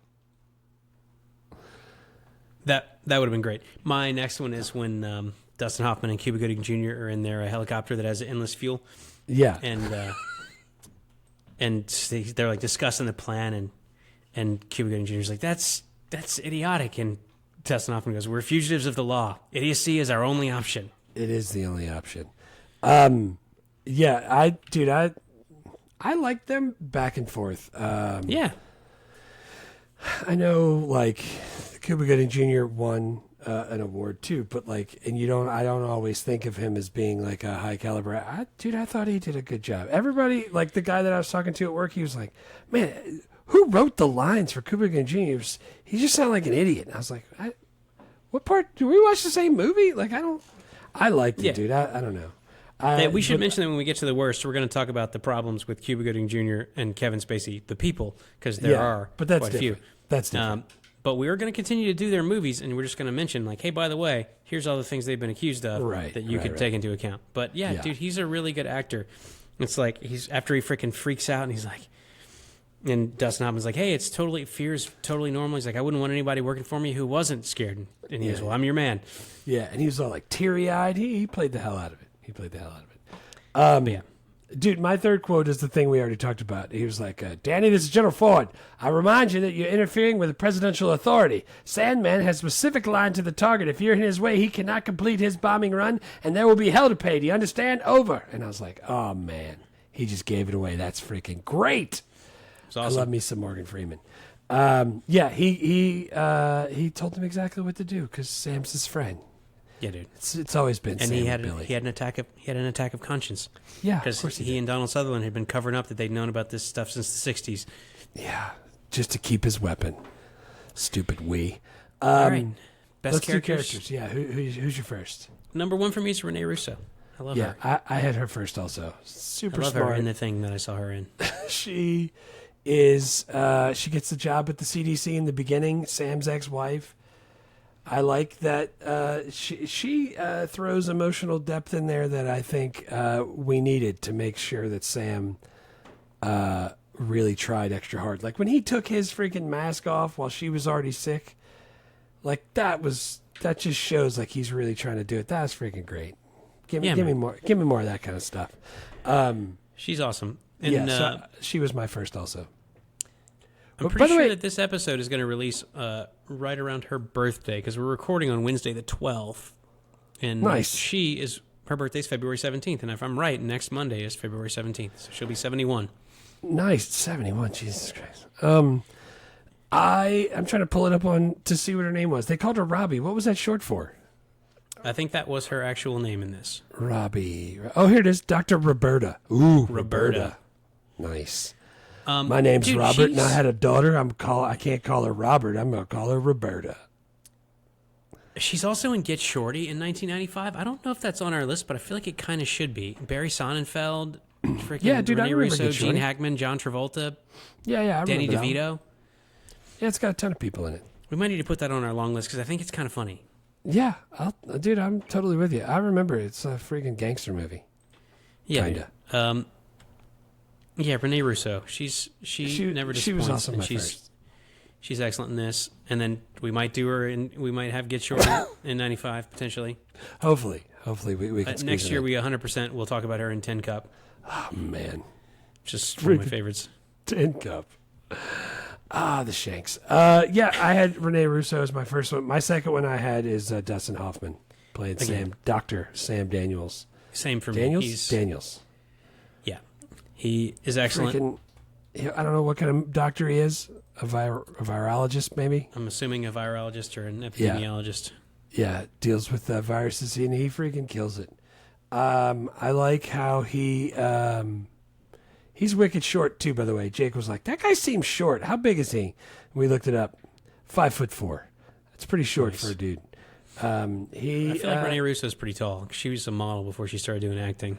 Speaker 1: That would have been great. My next one is when Dustin Hoffman and Cuba Gooding Jr. are in their helicopter that has endless fuel.
Speaker 2: Yeah.
Speaker 1: And they're like discussing the plan, and Cuba Gooding Jr. is like, that's idiotic, and Dustin Hoffman goes, we're fugitives of the law. Idiocy is our only option.
Speaker 2: It is the only option. Yeah, I like them back and forth.
Speaker 1: Yeah.
Speaker 2: I know, like, Cuba Gooding Jr. won an award too, but like, and I don't always think of him as being like a high caliber. I thought he did a good job. Everybody, like the guy that I was talking to at work, he was like, man, who wrote the lines for Cuba Gooding Jr.? He just sounded like an idiot. And I was like, what part? Do we watch the same movie? Like, I liked it, dude. I don't know.
Speaker 1: We should mention that when we get to the worst, we're going to talk about the problems with Cuba Gooding Jr. and Kevin Spacey, the people, because there are
Speaker 2: but that's
Speaker 1: quite a few.
Speaker 2: different. That's different.
Speaker 1: But we are going to continue to do their movies, and we're just going to mention, like, hey, by the way, here's all the things they've been accused of that you could take into account. But, yeah, dude, he's a really good actor. It's like, after he freaking freaks out, and he's like, and Dustin Hoffman's like, hey, fear's totally normal. He's like, I wouldn't want anybody working for me who wasn't scared. And he goes, well, I'm your man.
Speaker 2: Yeah, and he was all like teary-eyed. He played the hell out of it.
Speaker 1: But yeah.
Speaker 2: Dude, my third quote is the thing we already talked about. He was like, Danny, this is General Ford. I remind you that you're interfering with the presidential authority. Sandman has specific line to the target. If you're in his way, he cannot complete his bombing run, and there will be hell to pay. Do you understand? Over. And I was like, oh, man. he just gave it away. That's freaking great.
Speaker 1: It's awesome.
Speaker 2: I love me some Morgan Freeman. Yeah, he told him exactly what to do because Sam's his friend.
Speaker 1: Yeah, dude.
Speaker 2: It's always been.
Speaker 1: And
Speaker 2: Sam
Speaker 1: he had
Speaker 2: and Billy.
Speaker 1: an attack of conscience.
Speaker 2: Yeah, of
Speaker 1: because
Speaker 2: course
Speaker 1: he and Donald Sutherland had been covering up that they'd known about this stuff since the '60s.
Speaker 2: Yeah, just to keep his weapon. Stupid we.
Speaker 1: All right, best
Speaker 2: Let's
Speaker 1: characters.
Speaker 2: do characters. Yeah, who's your first?
Speaker 1: Number one for me is Rene Russo. I love
Speaker 2: Yeah,
Speaker 1: her.
Speaker 2: I had her first also. Super
Speaker 1: I love
Speaker 2: smart.
Speaker 1: her in the thing that I saw her in.
Speaker 2: She is. She gets the job at the CDC in the beginning. Sam's ex-wife. I like that she throws emotional depth in there that I think we needed to make sure that Sam really tried extra hard. Like when he took his freaking mask off while she was already sick, like that just shows like he's really trying to do it. That's freaking great. Give me more of that kind of stuff.
Speaker 1: She's awesome. And,
Speaker 2: so she was my first also.
Speaker 1: I'm
Speaker 2: By
Speaker 1: pretty
Speaker 2: the
Speaker 1: sure
Speaker 2: way-
Speaker 1: that this episode is going to release right around her birthday because we're recording on Wednesday the 12th. And
Speaker 2: Nice.
Speaker 1: her birthday's February 17th. And if I'm right, next Monday is February 17th. So she'll be 71.
Speaker 2: Nice, 71. Jesus Christ. I'm trying to pull it up to see what her name was. They called her Robbie. What was that short for?
Speaker 1: I think that was her actual name in this.
Speaker 2: Robbie. Oh, here it is. Dr. Roberta. Ooh,
Speaker 1: Roberta.
Speaker 2: Nice. My name's
Speaker 1: dude,
Speaker 2: Robert, and I
Speaker 1: she's-
Speaker 2: had a daughter. I can't call her Robert. I'm gonna call her Roberta.
Speaker 1: She's also in Get Shorty in 1995. I don't know if that's on our list, but I feel like it kind of should be. Barry Sonnenfeld, freaking
Speaker 2: Yeah, dude, I
Speaker 1: Rene
Speaker 2: remember
Speaker 1: Russo,
Speaker 2: Get
Speaker 1: Gene
Speaker 2: Shorty.
Speaker 1: Hackman, John Travolta,
Speaker 2: Yeah, I
Speaker 1: Danny
Speaker 2: remember that one.
Speaker 1: DeVito.
Speaker 2: Yeah, it's got a ton of people in it.
Speaker 1: We might need to put that on our long list because I think it's kind of funny.
Speaker 2: Yeah, dude, I'm totally with you. I remember it's a freaking gangster movie.
Speaker 1: Yeah.
Speaker 2: Kinda.
Speaker 1: Yeah, Rene Russo. She never disappoints.
Speaker 2: She was also
Speaker 1: and
Speaker 2: my first.
Speaker 1: She's excellent in this. And then we might do her and we might have Get Shorty in 95 potentially.
Speaker 2: Hopefully we can squeeze
Speaker 1: Next
Speaker 2: it
Speaker 1: year
Speaker 2: in.
Speaker 1: we 100% will talk about her in 10 Cup.
Speaker 2: Oh man,
Speaker 1: Just one of my favorites.
Speaker 2: Tin Cup. The Shanks. Yeah, I had Rene Russo as my first one. My second one I had is Dustin Hoffman playing
Speaker 1: Again.
Speaker 2: Dr. Sam Daniels.
Speaker 1: Same for me.
Speaker 2: Daniels.
Speaker 1: Yeah. He is excellent.
Speaker 2: I don't know what kind of doctor he is. A virologist, maybe.
Speaker 1: I'm assuming a virologist or an epidemiologist.
Speaker 2: Yeah, deals with viruses, and he freaking kills it. I like how he's wicked short too. By the way, Jake was like, "That guy seems short. How big is he?" And we looked it up. 5'4". That's pretty short
Speaker 1: Nice.
Speaker 2: for a dude.
Speaker 1: I feel like Rene Russo's pretty tall. She was a model before she started doing acting.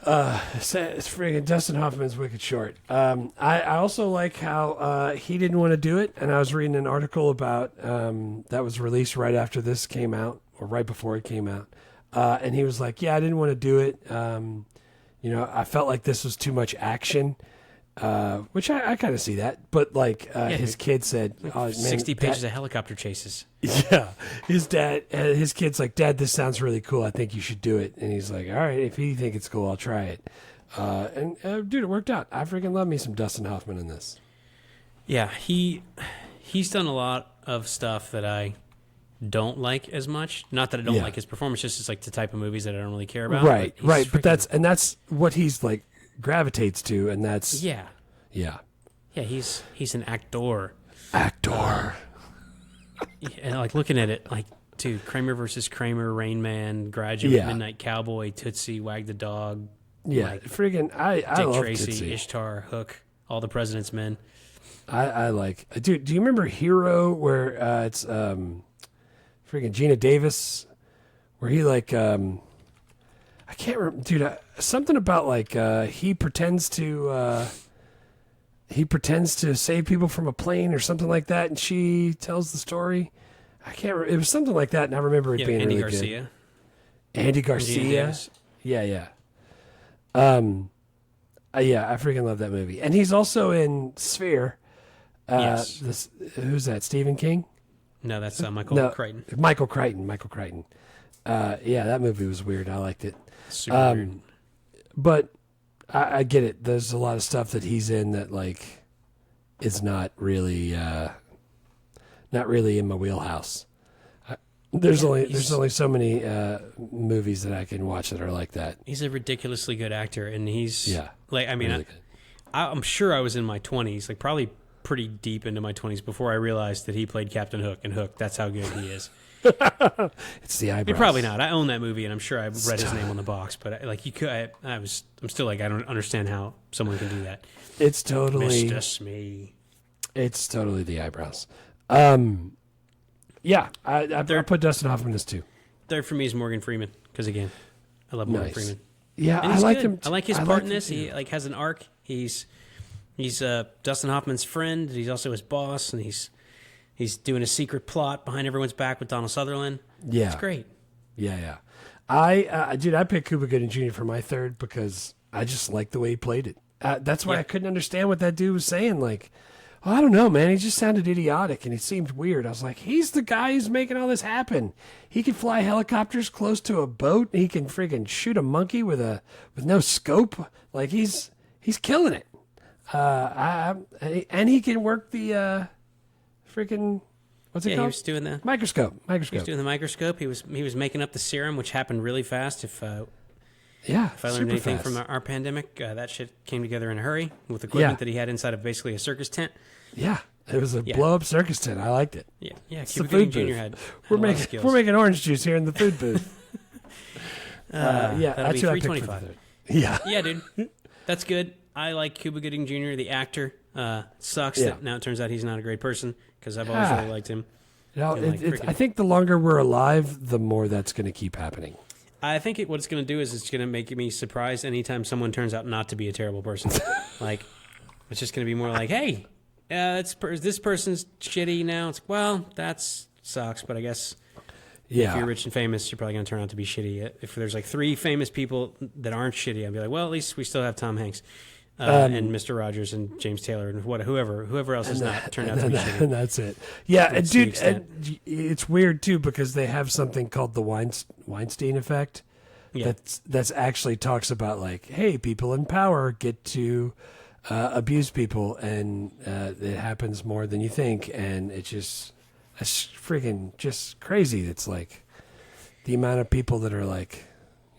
Speaker 2: It's friggin' Dustin Hoffman's wicked short. I also like how he didn't want to do it, and I was reading an article about that was released right after this came out, or right before it came out, and he was like, "Yeah, I didn't want to do it. I felt like this was too much action." Which I kind of see that, but like his kid said, oh, man,
Speaker 1: 60 pages of helicopter chases.
Speaker 2: Yeah, his kid's like, "Dad, this sounds really cool. I think you should do it." And he's like, "All right, if you think it's cool, I'll try it." Dude, it worked out. I freaking love me some Dustin Hoffman in this.
Speaker 1: Yeah, he's done a lot of stuff that I don't like as much. Not that I don't like his performance, just it's like the type of movies that I don't really care about.
Speaker 2: Right.
Speaker 1: But
Speaker 2: that's what he's like gravitates to, and that's
Speaker 1: yeah. He's an actor. And like looking at it, like dude, Kramer versus Kramer, Rain Man, Graduate, Midnight Cowboy, Tootsie, Wag the Dog.
Speaker 2: Yeah,
Speaker 1: like,
Speaker 2: friggin' I
Speaker 1: Dick
Speaker 2: love
Speaker 1: Tracy,
Speaker 2: Tootsie.
Speaker 1: Ishtar, Hook, All the President's Men.
Speaker 2: I like, dude. Do you remember Hero, where it's friggin' Gina Davis, where he like I can't remember, dude. Something about like he pretends to save people from a plane or something like that, and she tells the story. I can't remember. It was something like that, and I remember it being
Speaker 1: Andy
Speaker 2: really
Speaker 1: Garcia.
Speaker 2: good. Andy
Speaker 1: Gina
Speaker 2: Garcia.
Speaker 1: Davis.
Speaker 2: Yeah. I freaking love that movie. And he's also in Sphere.
Speaker 1: Yes.
Speaker 2: Who's that? Stephen King?
Speaker 1: No, that's Michael Crichton.
Speaker 2: Michael Crichton. Yeah, that movie was weird. I liked it.
Speaker 1: Super weird.
Speaker 2: But I get it. There's a lot of stuff that he's in that like is not really in my wheelhouse. There's only so many movies that I can watch that are like that.
Speaker 1: He's a ridiculously good actor, and he's like, I mean,
Speaker 2: really good.
Speaker 1: I'm sure I was in my 20s, like probably pretty deep into my 20s before I realized that he played Captain Hook and Hook. That's how good he is.
Speaker 2: It's the eyebrows.
Speaker 1: Probably not. I own that movie, and I'm sure I read his name on the box. But like you could, I'm still like I don't understand how someone can do that.
Speaker 2: It's totally
Speaker 1: Mr. Smee.
Speaker 2: It's totally the eyebrows. Yeah, I put Dustin Hoffman as 2.
Speaker 1: Third for me is Morgan Freeman because again, I love Morgan Freeman.
Speaker 2: Yeah,
Speaker 1: And
Speaker 2: I like
Speaker 1: good.
Speaker 2: him.
Speaker 1: I like his part in this. He like has an arc. He's Dustin Hoffman's friend. He's also his boss, and he's doing a secret plot behind everyone's back with Donald Sutherland.
Speaker 2: Yeah,
Speaker 1: it's great.
Speaker 2: Yeah. I picked Cuba Gooding Jr. for my third because I just liked the way he played it. That's why I couldn't understand what that dude was saying. Like, I don't know, man. He just sounded idiotic and he seemed weird. I was like, he's the guy who's making all this happen. He can fly helicopters close to a boat. He can freaking shoot a monkey with no scope. Like he's killing it. And he can work the freaking what's it called?
Speaker 1: He was doing the
Speaker 2: microscope.
Speaker 1: He was doing the microscope. He was making up the serum, which happened really fast. If I learned anything from our pandemic, that shit came together in a hurry with equipment that he had inside of basically a circus tent.
Speaker 2: Yeah, it was a blow-up circus tent. I liked it.
Speaker 1: Yeah.
Speaker 2: It's the
Speaker 1: Cuba
Speaker 2: food
Speaker 1: Gooding
Speaker 2: booth.
Speaker 1: Jr. had
Speaker 2: we're
Speaker 1: a lot of skills.
Speaker 2: making orange juice here in the food booth.
Speaker 1: That'll
Speaker 2: that's
Speaker 1: be
Speaker 2: what I picked for the
Speaker 1: $3.25.
Speaker 2: third. Yeah,
Speaker 1: Yeah, dude, that's good. I like Cuba Gooding Jr., the actor. Sucks that now it turns out he's not a great person because I've always really liked him.
Speaker 2: No, I think the longer we're alive, the more that's going to keep happening.
Speaker 1: I think what it's going to do is it's going to make me surprised anytime someone turns out not to be a terrible person. Like, it's just going to be more like, hey, this person's shitty now. It's well, that sucks, but I guess if you're rich and famous, you're probably going to turn out to be shitty. If there's like 3 famous people that aren't shitty, I'd be like, well, at least we still have Tom Hanks and Mr. Rogers and James Taylor and whoever else has not turned out to be shitty.
Speaker 2: And that's it. Yeah, and dude, and it's weird too because they have something called the Weinstein effect.
Speaker 1: Yeah.
Speaker 2: That's actually talks about like, hey, people in power get to abuse people, and it happens more than you think, and it's freaking just crazy. It's like the amount of people that are like,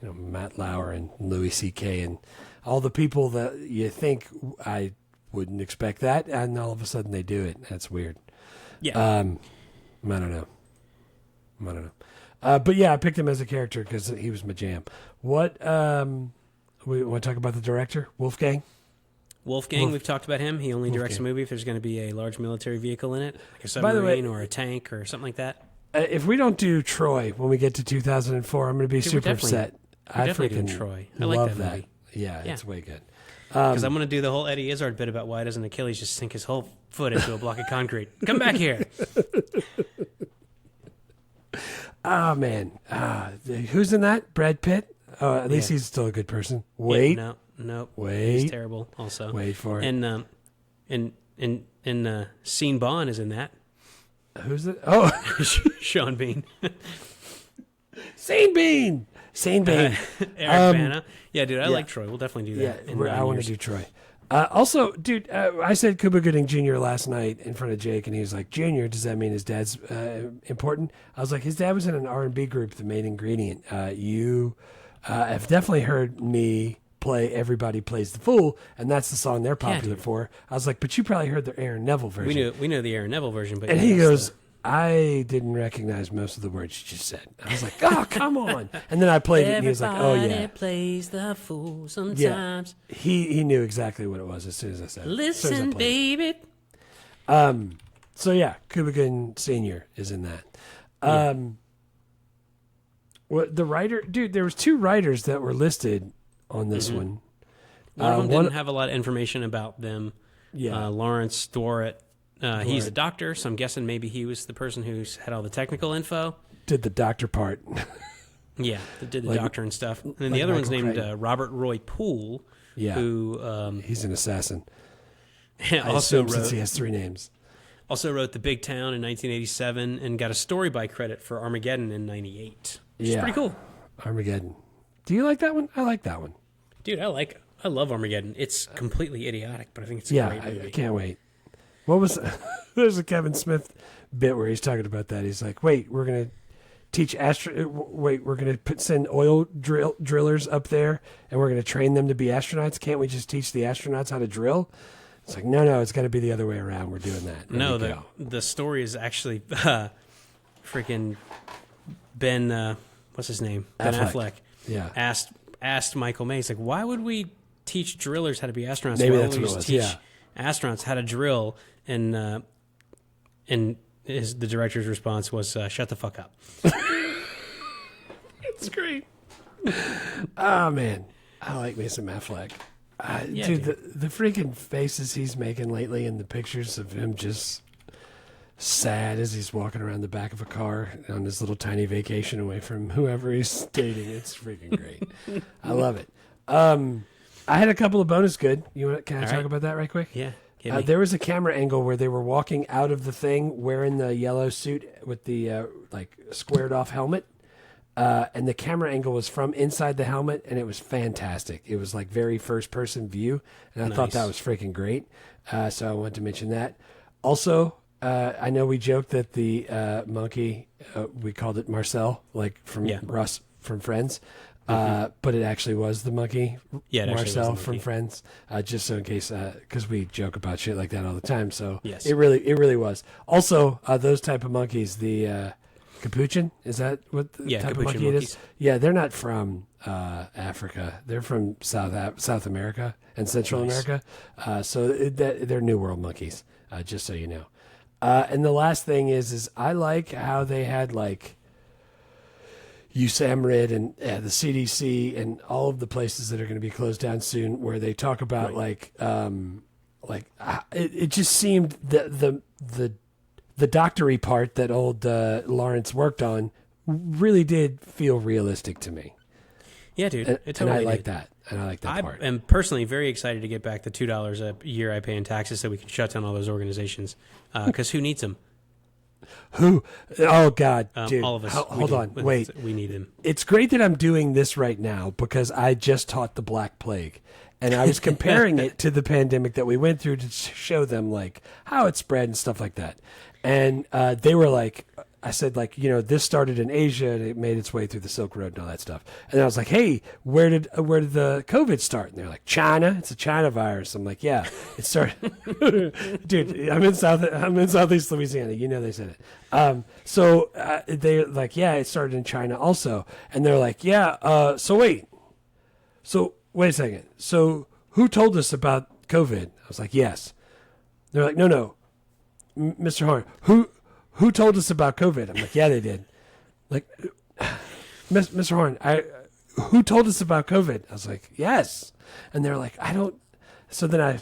Speaker 2: Matt Lauer and Louis C.K. and all the people that you think I wouldn't expect that, and all of a sudden they do it. That's weird.
Speaker 1: Yeah.
Speaker 2: I don't know. But yeah, I picked him as a character because he was my jam. What? We want to talk about the director, Wolfgang?
Speaker 1: We've talked about him. He only directs a movie if there's going to be a large military vehicle in it, like a
Speaker 2: By the way,
Speaker 1: submarine or a tank or something like that.
Speaker 2: If we don't do Troy when we get to 2004, I'm going to be super upset.
Speaker 1: I definitely do Troy. I like
Speaker 2: love
Speaker 1: that movie.
Speaker 2: Yeah, it's way good.
Speaker 1: Because I'm going to do the whole Eddie Izzard bit about why doesn't Achilles just sink his whole foot into a block of concrete? Come back here.
Speaker 2: Oh, man. Who's in that? Brad Pitt? At least he's still a good person. Wait.
Speaker 1: Yeah, no.
Speaker 2: Wait.
Speaker 1: He's terrible also.
Speaker 2: Wait for it.
Speaker 1: And Sean Bond is in that.
Speaker 2: Who's it? Oh.
Speaker 1: Sean Bean.
Speaker 2: Sean Bean.
Speaker 1: Eric Bana. Yeah, dude, I like Troy. We'll definitely do that.
Speaker 2: Yeah, I want to do Troy. Also, dude, I said Cuba Gooding Jr. last night in front of Jake, and he was like, Junior, does that mean his dad's important? I was like, his dad was in an R&B group, The Main Ingredient. You have definitely heard me play Everybody Plays the Fool, and that's the song they're popular for. I was like, but you probably heard the Aaron Neville version.
Speaker 1: We know the Aaron Neville version. But
Speaker 2: and he goes, I didn't recognize most of the words you just said. I was like, oh, come on. And then I played it, and he was like, oh, yeah.
Speaker 1: Everybody plays the fool sometimes.
Speaker 2: Yeah. He knew exactly what it was as soon as I said it.
Speaker 1: Listen, baby.
Speaker 2: So, yeah, Cuba Gooding Sr. is in that. The writer, dude, there was 2 writers that were listed on this one.
Speaker 1: One of them didn't have a lot of information about them.
Speaker 2: Yeah.
Speaker 1: Lawrence Dworet. He's a doctor, so I'm guessing maybe he was the person who's had all the technical info.
Speaker 2: Did the doctor part.
Speaker 1: Yeah, did the doctor and stuff. And then the other one's named Robert Roy Poole.
Speaker 2: Yeah.
Speaker 1: Who
Speaker 2: he's an assassin.
Speaker 1: also wrote,
Speaker 2: since he has 3 names.
Speaker 1: Also wrote The Big Town in 1987 and got a story by credit for Armageddon in 98. Which is pretty cool.
Speaker 2: Armageddon. Do you like that one? I like that one.
Speaker 1: Dude, I love Armageddon. It's completely idiotic, but I think it's a great movie.
Speaker 2: I can't wait. What was there's a Kevin Smith bit where he's talking about that. He's like, wait, we're going to teach we're going to send oil drillers up there, and we're going to train them to be astronauts. Can't we just teach the astronauts how to drill? It's like, no, it's got to be the other way around. We're doing that.
Speaker 1: No, the story is actually freaking Ben, what's his name? Ben Affleck.
Speaker 2: Yeah.
Speaker 1: Asked Michael May, he's like, why would we teach drillers how to be astronauts?
Speaker 2: Maybe
Speaker 1: why
Speaker 2: that's
Speaker 1: would
Speaker 2: what
Speaker 1: we
Speaker 2: it was.
Speaker 1: teach astronauts how to drill? And the director's response was, shut the fuck up.
Speaker 2: It's great. Oh, man. I like me some Affleck. Dude, the freaking faces he's making lately in the pictures of him just sad as he's walking around the back of a car on this little tiny vacation away from whoever he's dating. It's freaking great. I love it. I had a couple of bonus good. Can I talk about that right quick?
Speaker 1: Yeah.
Speaker 2: There was a camera angle where they were walking out of the thing wearing the yellow suit with the squared off helmet. And the camera angle was from inside the helmet, and it was fantastic. It was like very first person view, and I thought that was freaking great. So I wanted to mention that. Also, I know we joked that the monkey, we called it Marcel, like from Russ from Friends. But it actually was the monkey, Marcel from Friends, just so in case, because we joke about shit like that all the time. So it really was. Also, those type of monkeys, the capuchin, is that what the type of monkey it is? Yeah, they're not from Africa. They're from South America and Central America. So they're New World monkeys, just so you know. And the last thing is I like how they had like USAMRIID and the CDC and all of the places that are going to be closed down soon, where they talk about it just seemed the doctory part that old Lawrence worked on really did feel realistic to me.
Speaker 1: Yeah, dude.
Speaker 2: And I like that. And I like that part.
Speaker 1: I am personally very excited to get back the $2 a year I pay in taxes so we can shut down all those organizations. Because who needs them?
Speaker 2: Who? Oh, God, dude.
Speaker 1: All of us.
Speaker 2: Hold on. Wait.
Speaker 1: We need him.
Speaker 2: It's great that I'm doing this right now because I just taught the Black Plague. And I was comparing it to the pandemic that we went through to show them like how it spread and stuff like that. And they were like, I said, like, this started in Asia and it made its way through the Silk Road and all that stuff. And I was like, hey, where did the COVID start? And they're like, China. It's a China virus. I'm like, yeah, it started. Dude, I'm in Southeast Louisiana. They said it. So they're like, yeah, it started in China also. And they're like, yeah. So wait a second. So who told us about COVID? I was like, yes. They're like, no, Mr. Horn, who told us about COVID? I'm like, yeah, they did. Like, Mr. Horn, who told us about COVID? I was like, yes. And they're like, I don't. So then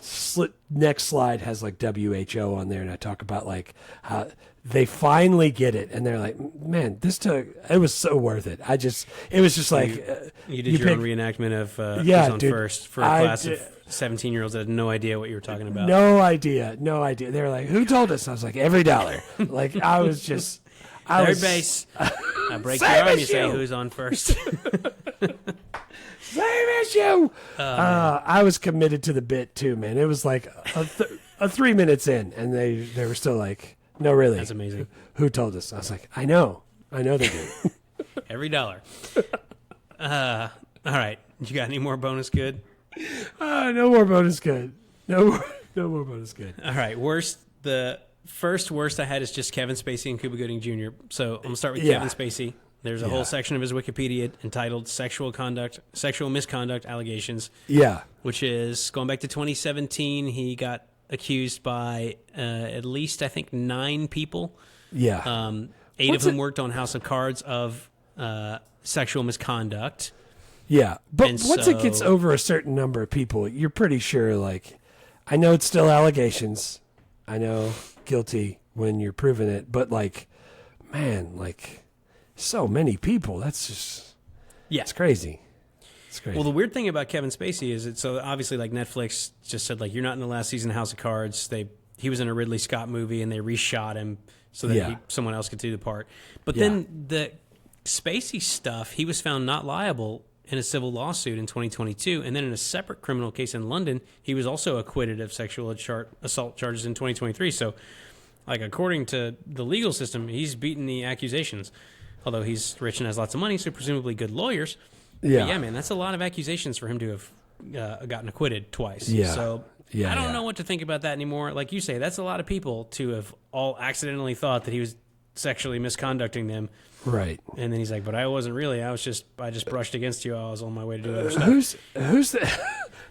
Speaker 2: next slide has like WHO on there, and I talk about like how they finally get it, and they're like, man, it was so worth it. It was just like
Speaker 1: you did your own reenactment of Who's on First for a class of 17-years-olds that had no idea what you were talking about.
Speaker 2: No idea. They were like, who told us? I was like, every dollar. Like I was just
Speaker 1: third base. I break your arm. You say who's on first.
Speaker 2: Same issue. I was committed to the bit too, man. It was like a 3 minutes in, and they were still like, no, really.
Speaker 1: That's amazing.
Speaker 2: Who told us? I was like, I know they did.
Speaker 1: Every dollar. All right. You got any more bonus good?
Speaker 2: No more bonus good. No more bonus good.
Speaker 1: All right. The first worst I had is just Kevin Spacey and Cuba Gooding Jr. So I'm going to start with Kevin Spacey. There's a whole section of his Wikipedia entitled Sexual Misconduct Allegations. Yeah. Which is, going back to 2017, he got accused by at least, I think, 9 people. Yeah. 8 of them worked on House of Cards of sexual misconduct.
Speaker 2: Yeah. But once it gets over a certain number of people, you're pretty sure, like, I know it's still allegations. I know guilty when you're proving it. But, like, man, like, so many people. That's just, it's crazy. It's crazy.
Speaker 1: Well, the weird thing about Kevin Spacey is so obviously, like, Netflix just said, like, you're not in the last season of House of Cards. He was in a Ridley Scott movie, and they reshot him so that someone else could do the part. But then the Spacey stuff, he was found not liable in a civil lawsuit in 2022, and then in a separate criminal case in London, he was also acquitted of sexual assault charges in 2023. So, like, according to the legal system, he's beaten the accusations. although he's rich and has lots of money, so presumably good lawyers.
Speaker 2: Yeah.
Speaker 1: But yeah, man, that's a lot of accusations for him to have gotten acquitted twice.
Speaker 2: Yeah.
Speaker 1: So
Speaker 2: Yeah,
Speaker 1: I don't
Speaker 2: yeah.
Speaker 1: know what to think about that anymore. Like you say, that's a lot of people to have all accidentally thought that he was sexually misconducting them.
Speaker 2: Right.
Speaker 1: And then he's like, but I wasn't really. I just brushed against you. I was on my way to do other stuff.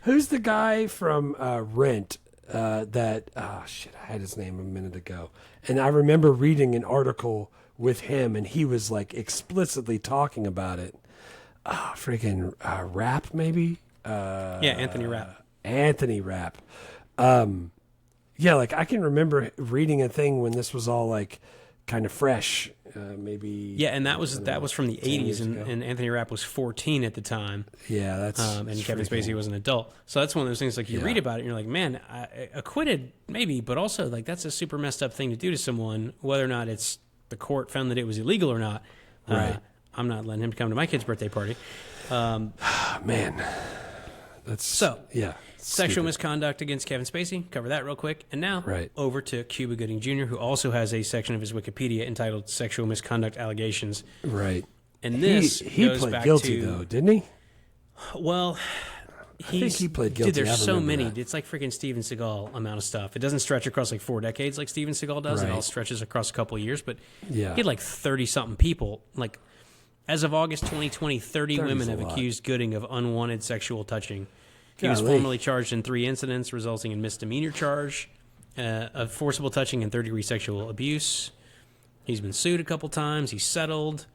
Speaker 2: Who's the guy from Rent that shit, I had his name a minute ago. And I remember reading an article with him and he was like explicitly talking about it. Freaking Rapp maybe?
Speaker 1: Yeah, Anthony Rapp.
Speaker 2: Anthony Rapp. Yeah, like I can remember reading a thing when this was all like kind of fresh. Maybe.
Speaker 1: Yeah, and that was from the 80s,
Speaker 2: ago.
Speaker 1: and Anthony Rapp was 14 at the time.
Speaker 2: Yeah, that's
Speaker 1: and Kevin Spacey was an adult. So that's one of those things. Like you read about it, and you're like, man, acquitted maybe, but also like that's a super messed up thing to do to someone, whether or not it's the court found that it was illegal or not.
Speaker 2: Right.
Speaker 1: I'm not letting him come to my kid's birthday party.
Speaker 2: man. That's
Speaker 1: Sexual misconduct against Kevin Spacey. Cover that real quick. And now over to Cuba Gooding Jr., who also has a section of his Wikipedia entitled Sexual Misconduct Allegations.
Speaker 2: Right.
Speaker 1: And this
Speaker 2: he
Speaker 1: goes
Speaker 2: pled
Speaker 1: back
Speaker 2: guilty,
Speaker 1: to,
Speaker 2: though, didn't he?
Speaker 1: Well,
Speaker 2: I think he pled guilty.
Speaker 1: Dude, there's
Speaker 2: I
Speaker 1: so
Speaker 2: remember
Speaker 1: many.
Speaker 2: that.
Speaker 1: It's like freaking Steven Seagal amount of stuff. It doesn't stretch across like 4 decades like Steven Seagal does. It all stretches across a couple of years. But he had like 30-something people. Like, as of August 2020, 30 women have accused Gooding of unwanted sexual touching. He was formally charged in 3 incidents, resulting in misdemeanor charge of forcible touching and third-degree sexual abuse. He's been sued a couple times. He's settled.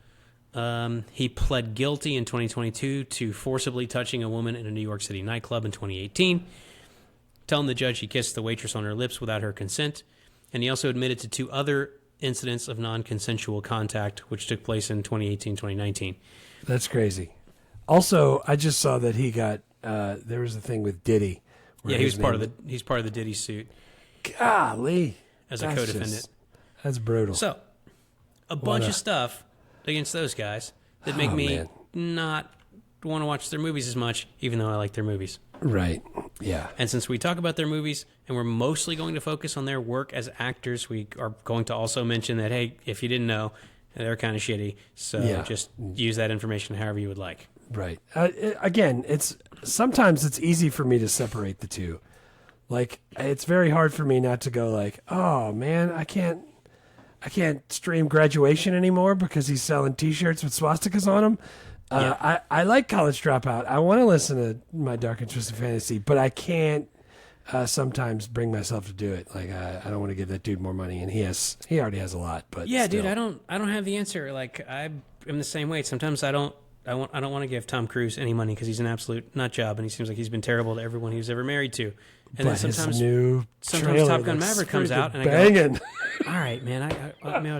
Speaker 1: He pled guilty in 2022 to forcibly touching a woman in a New York City nightclub in 2018, telling the judge he kissed the waitress on her lips without her consent. And he also admitted to 2 other incidents of non-consensual contact, which took place in 2018-2019.
Speaker 2: That's crazy. Also, I just saw that he got... there was a thing with Diddy.
Speaker 1: Yeah, he's part of the Diddy suit.
Speaker 2: Golly.
Speaker 1: As a co-defendant.
Speaker 2: That's brutal.
Speaker 1: So, a bunch of stuff against those guys that make me not want to watch their movies as much, even though I like their movies.
Speaker 2: Right. Yeah.
Speaker 1: And since we talk about their movies, and we're mostly going to focus on their work as actors, we are going to also mention that, hey, if you didn't know, they're kind of shitty. So just use that information however you would like.
Speaker 2: Right. Again, sometimes it's easy for me to separate the two. Like, it's very hard for me not to go like, oh man, I can't stream Graduation anymore because he's selling T-shirts with swastikas on them. I like College Dropout. I want to listen to My Dark and Twisted Fantasy, but I can't sometimes bring myself to do it. Like, I don't want to give that dude more money, and he already has a lot. But
Speaker 1: yeah,
Speaker 2: still.
Speaker 1: dude, I don't have the answer. Like, I'm the same way. Sometimes I don't want to give Tom Cruise any money because he's an absolute nut job, and he seems like he's been terrible to everyone he was ever married to. And
Speaker 2: but
Speaker 1: then sometimes Top Gun Maverick comes out, and I go, "All right, man, maybe I'll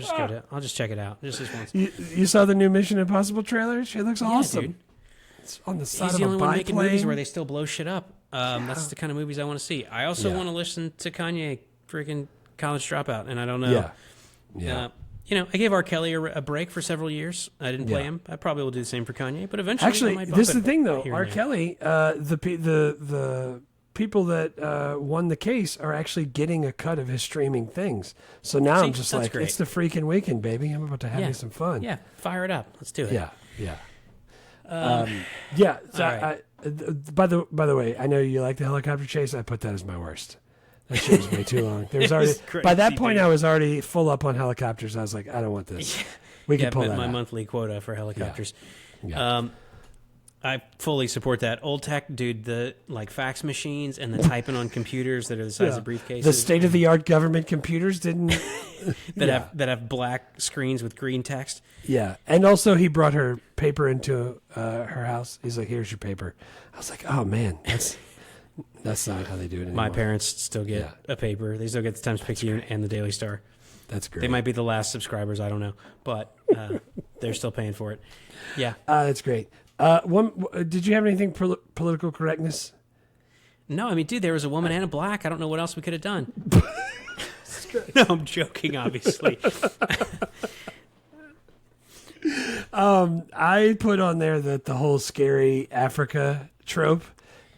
Speaker 1: just check it out just this once."
Speaker 2: You saw the new Mission Impossible trailer? It looks awesome.
Speaker 1: Dude.
Speaker 2: It's on the side
Speaker 1: He's
Speaker 2: of
Speaker 1: the
Speaker 2: a
Speaker 1: only one making
Speaker 2: biplane.
Speaker 1: movies where they still blow shit up. That's the kind of movies I want to see. I also want to listen to Kanye freaking College Dropout, and I don't know.
Speaker 2: Yeah.
Speaker 1: I gave R. Kelly a break for several years. I didn't play him. I probably will do the same for Kanye, but eventually,
Speaker 2: Actually,
Speaker 1: I might bump
Speaker 2: this is
Speaker 1: it
Speaker 2: the thing, though.
Speaker 1: here
Speaker 2: R.
Speaker 1: and there.
Speaker 2: Kelly, the people that won the case are actually getting a cut of his streaming things. So now I'm just like,
Speaker 1: great.
Speaker 2: it's the freaking weekend, baby. I'm about to have me some fun.
Speaker 1: Yeah, fire it up. Let's do it.
Speaker 2: Yeah. So
Speaker 1: right.
Speaker 2: By the way, I know you like the helicopter chase. I put that as my worst. That shit was way too long. There was already by that point, I was already full up on helicopters. I was like, I don't want this. We can pull that
Speaker 1: my
Speaker 2: out.
Speaker 1: monthly quota for helicopters.
Speaker 2: Yeah.
Speaker 1: I fully support that. Old tech, dude, the fax machines and the typing on computers that are the size of briefcases.
Speaker 2: The state-of-the-art government computers didn't
Speaker 1: that have black screens with green text.
Speaker 2: Yeah, and also he brought her paper into her house. He's like, "Here's your paper." I was like, "Oh man, that's not how they do it anymore."
Speaker 1: My parents still get a paper. They still get the Times-Picayune and the Daily Star.
Speaker 2: That's great.
Speaker 1: They might be the last subscribers. I don't know, but they're still paying for it. Yeah,
Speaker 2: that's great. Did you have anything political correctness?
Speaker 1: No, I mean, dude, there was a woman and a black. I don't know what else we could have done. No, I'm joking, obviously.
Speaker 2: I put on there that the whole scary Africa trope.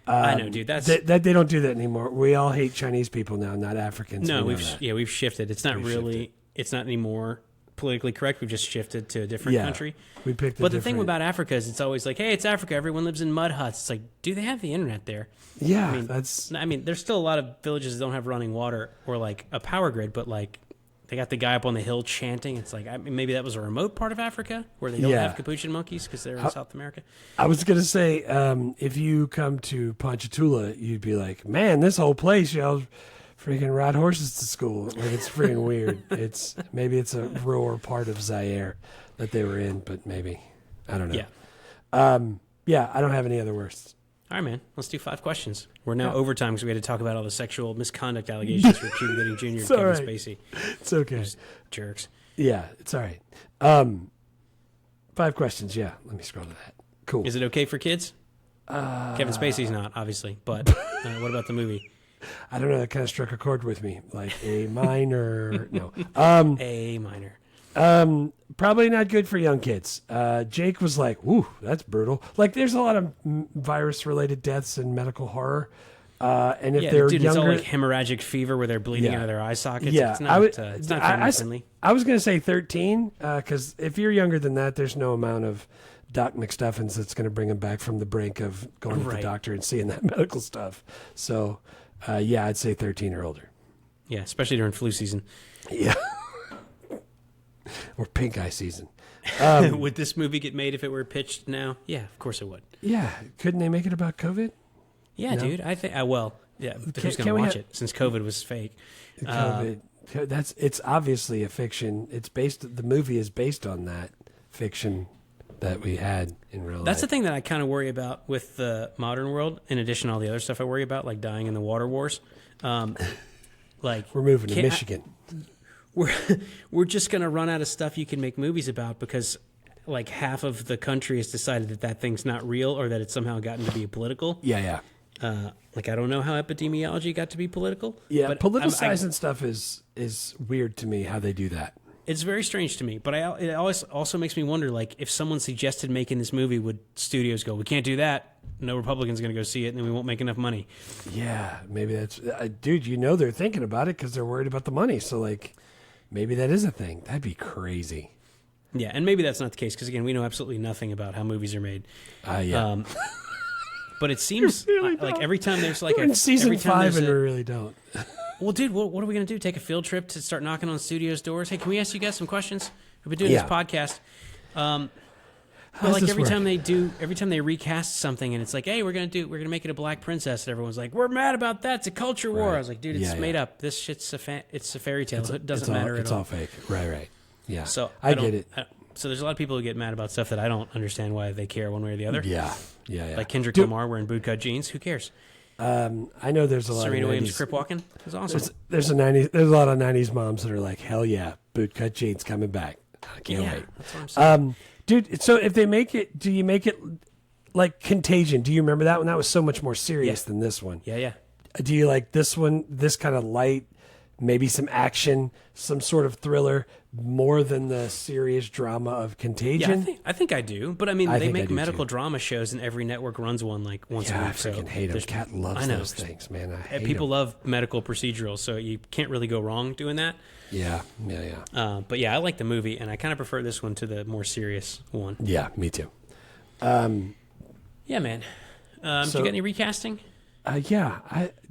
Speaker 1: I know, dude. That's
Speaker 2: that they don't do that anymore. We all hate Chinese people now, not Africans.
Speaker 1: No, we've shifted. It's not really. It's not anymore politically correct. We've just shifted to a different country.
Speaker 2: We picked.
Speaker 1: But the thing about Africa is, it's always like, hey, it's Africa. Everyone lives in mud huts. It's like, do they have the internet there?
Speaker 2: Yeah,
Speaker 1: I mean, there's still a lot of villages that don't have running water or like a power grid, but like they got the guy up on the hill chanting. It's like, maybe that was a remote part of Africa where they don't have capuchin monkeys because they're in South America.
Speaker 2: I was gonna say, if you come to Ponchatoula, you'd be like, man, this whole place, y'all freaking ride horses to school. Like, it's freaking weird. Maybe it's a rural part of Zaire that they were in, but maybe I don't know. Yeah, I don't have any other worsts.
Speaker 1: All right, man. Let's do 5 questions. We're now overtime because we had to talk about all the sexual misconduct allegations for Cuba Gooding Jr. and Kevin Spacey.
Speaker 2: It's okay.
Speaker 1: Those jerks.
Speaker 2: Yeah, it's all right. 5 questions. Yeah, let me scroll to that. Cool.
Speaker 1: Is it okay for kids? Kevin Spacey's not, obviously, but what about the movie?
Speaker 2: I don't know. That kind of struck a chord with me, like a minor. No,
Speaker 1: A minor.
Speaker 2: Probably not good for young kids. Jake was like, "Ooh, that's brutal." Like, there's a lot of virus-related deaths in medical horror, and if they're
Speaker 1: dude,
Speaker 2: younger,
Speaker 1: it's all like hemorrhagic fever where they're bleeding out of their eye sockets.
Speaker 2: Yeah,
Speaker 1: it's not, it's not family friendly.
Speaker 2: I was going to say 13, because if you're younger than that, there's no amount of Doc McStuffins that's going to bring him back from the brink of going to the doctor and seeing that medical stuff. So, yeah, I'd say 13 or older.
Speaker 1: Yeah, especially during flu season.
Speaker 2: Yeah. Or pink eye season.
Speaker 1: Would this movie get made if it were pitched now? Yeah, of course it would.
Speaker 2: Yeah. Couldn't they make it about COVID?
Speaker 1: Yeah,
Speaker 2: No?
Speaker 1: dude. I think, who's going to watch it since COVID was fake?
Speaker 2: COVID. It's obviously a fiction. The movie is based on that fiction that we had in real life.
Speaker 1: That's the thing that I kind of worry about with the modern world, in addition to all the other stuff I worry about, like dying in the water wars. Like,
Speaker 2: we're moving to Michigan.
Speaker 1: We're just going to run out of stuff you can make movies about because like half of the country has decided that thing's not real or that it's somehow gotten to be political.
Speaker 2: Yeah.
Speaker 1: Like, I don't know how epidemiology got to be political.
Speaker 2: Yeah,
Speaker 1: but
Speaker 2: politicizing stuff is weird to me, how they do that.
Speaker 1: It's very strange to me, but it always also makes me wonder, like, if someone suggested making this movie, would studios go, we can't do that. No Republican's going to go see it, and then we won't make enough money. Yeah,
Speaker 2: maybe that's... dude, they're thinking about it because they're worried about the money. So, like, maybe that is a thing. That'd be crazy.
Speaker 1: Yeah, and maybe that's not the case because, again, we know absolutely nothing about how movies are made.
Speaker 2: Yeah.
Speaker 1: But it seems like every time there's like
Speaker 2: we're in season 5 and we really don't.
Speaker 1: Well, dude, what are we going to do? Take a field trip to start knocking on studios' doors? Hey, can we ask you guys some questions? We've been doing this podcast. But like every time they recast something and it's like, hey, we're gonna make it a black princess, and everyone's like, we're mad about that. It's a culture war. I was like, dude, it's made up. This shit's it's a fairy tale. It doesn't matter at all.
Speaker 2: It's all fake. Right. Yeah.
Speaker 1: So
Speaker 2: I get it.
Speaker 1: So there's a lot of people who get mad about stuff that I don't understand why they care one way or the other.
Speaker 2: Yeah.
Speaker 1: Like Kendrick Lamar wearing bootcut jeans. Who cares?
Speaker 2: I know there's a lot
Speaker 1: Serena
Speaker 2: of
Speaker 1: Williams crip walking. It's awesome.
Speaker 2: There's a lot of 90s moms that are like, hell yeah, bootcut jeans coming back. I can't wait.
Speaker 1: That's what I'm saying.
Speaker 2: Dude, so if they make it, do you make it like Contagion? Do you remember that one? That was so much more serious than this one.
Speaker 1: Yeah.
Speaker 2: Do you like this one, this kind of light, maybe some action, some sort of thriller, more than the serious drama of Contagion?
Speaker 1: Yeah, I think I do. But I mean, they make medical drama shows, and every network runs one like once a week.
Speaker 2: I freaking hate them. Kat loves those things, man. I hate
Speaker 1: people
Speaker 2: them.
Speaker 1: love medical procedurals, so you can't really go wrong doing that.
Speaker 2: Yeah.
Speaker 1: But yeah, I like the movie, and I kind of prefer this one to the more serious one.
Speaker 2: Yeah, me too.
Speaker 1: Yeah, man. Do you got any recasting?
Speaker 2: Yeah.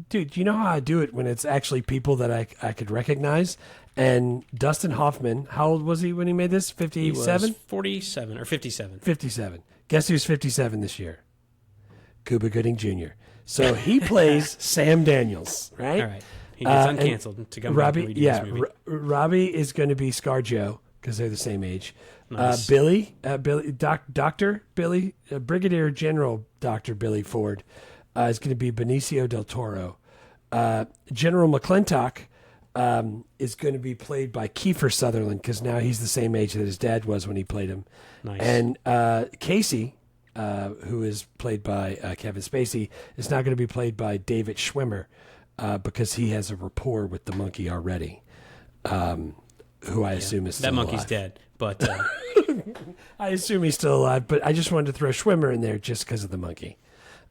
Speaker 2: Dude, you know how I do it when it's actually people that I could recognize? And Dustin Hoffman, how old was he when he made this? 57?
Speaker 1: He was 47 or 57.
Speaker 2: 57. Guess who's 57 this year? Cuba Gooding Jr. So he plays Sam Daniels, right?
Speaker 1: All right. He gets uncanceled to come back and redo this movie.
Speaker 2: Robbie is going to be ScarJo because they're the same age.
Speaker 1: Nice.
Speaker 2: Billy, Dr. Billy, Brigadier General Dr. Billy Ford is going to be Benicio del Toro. General McClintock is going to be played by Kiefer Sutherland because now he's the same age that his dad was when he played him.
Speaker 1: Nice.
Speaker 2: And Casey, who is played by Kevin Spacey, is now going to be played by David Schwimmer because he has a rapport with the monkey already, who I assume is still
Speaker 1: that monkey's
Speaker 2: alive.
Speaker 1: dead, but
Speaker 2: I assume he's still alive, but I just wanted to throw Schwimmer in there just because of the monkey.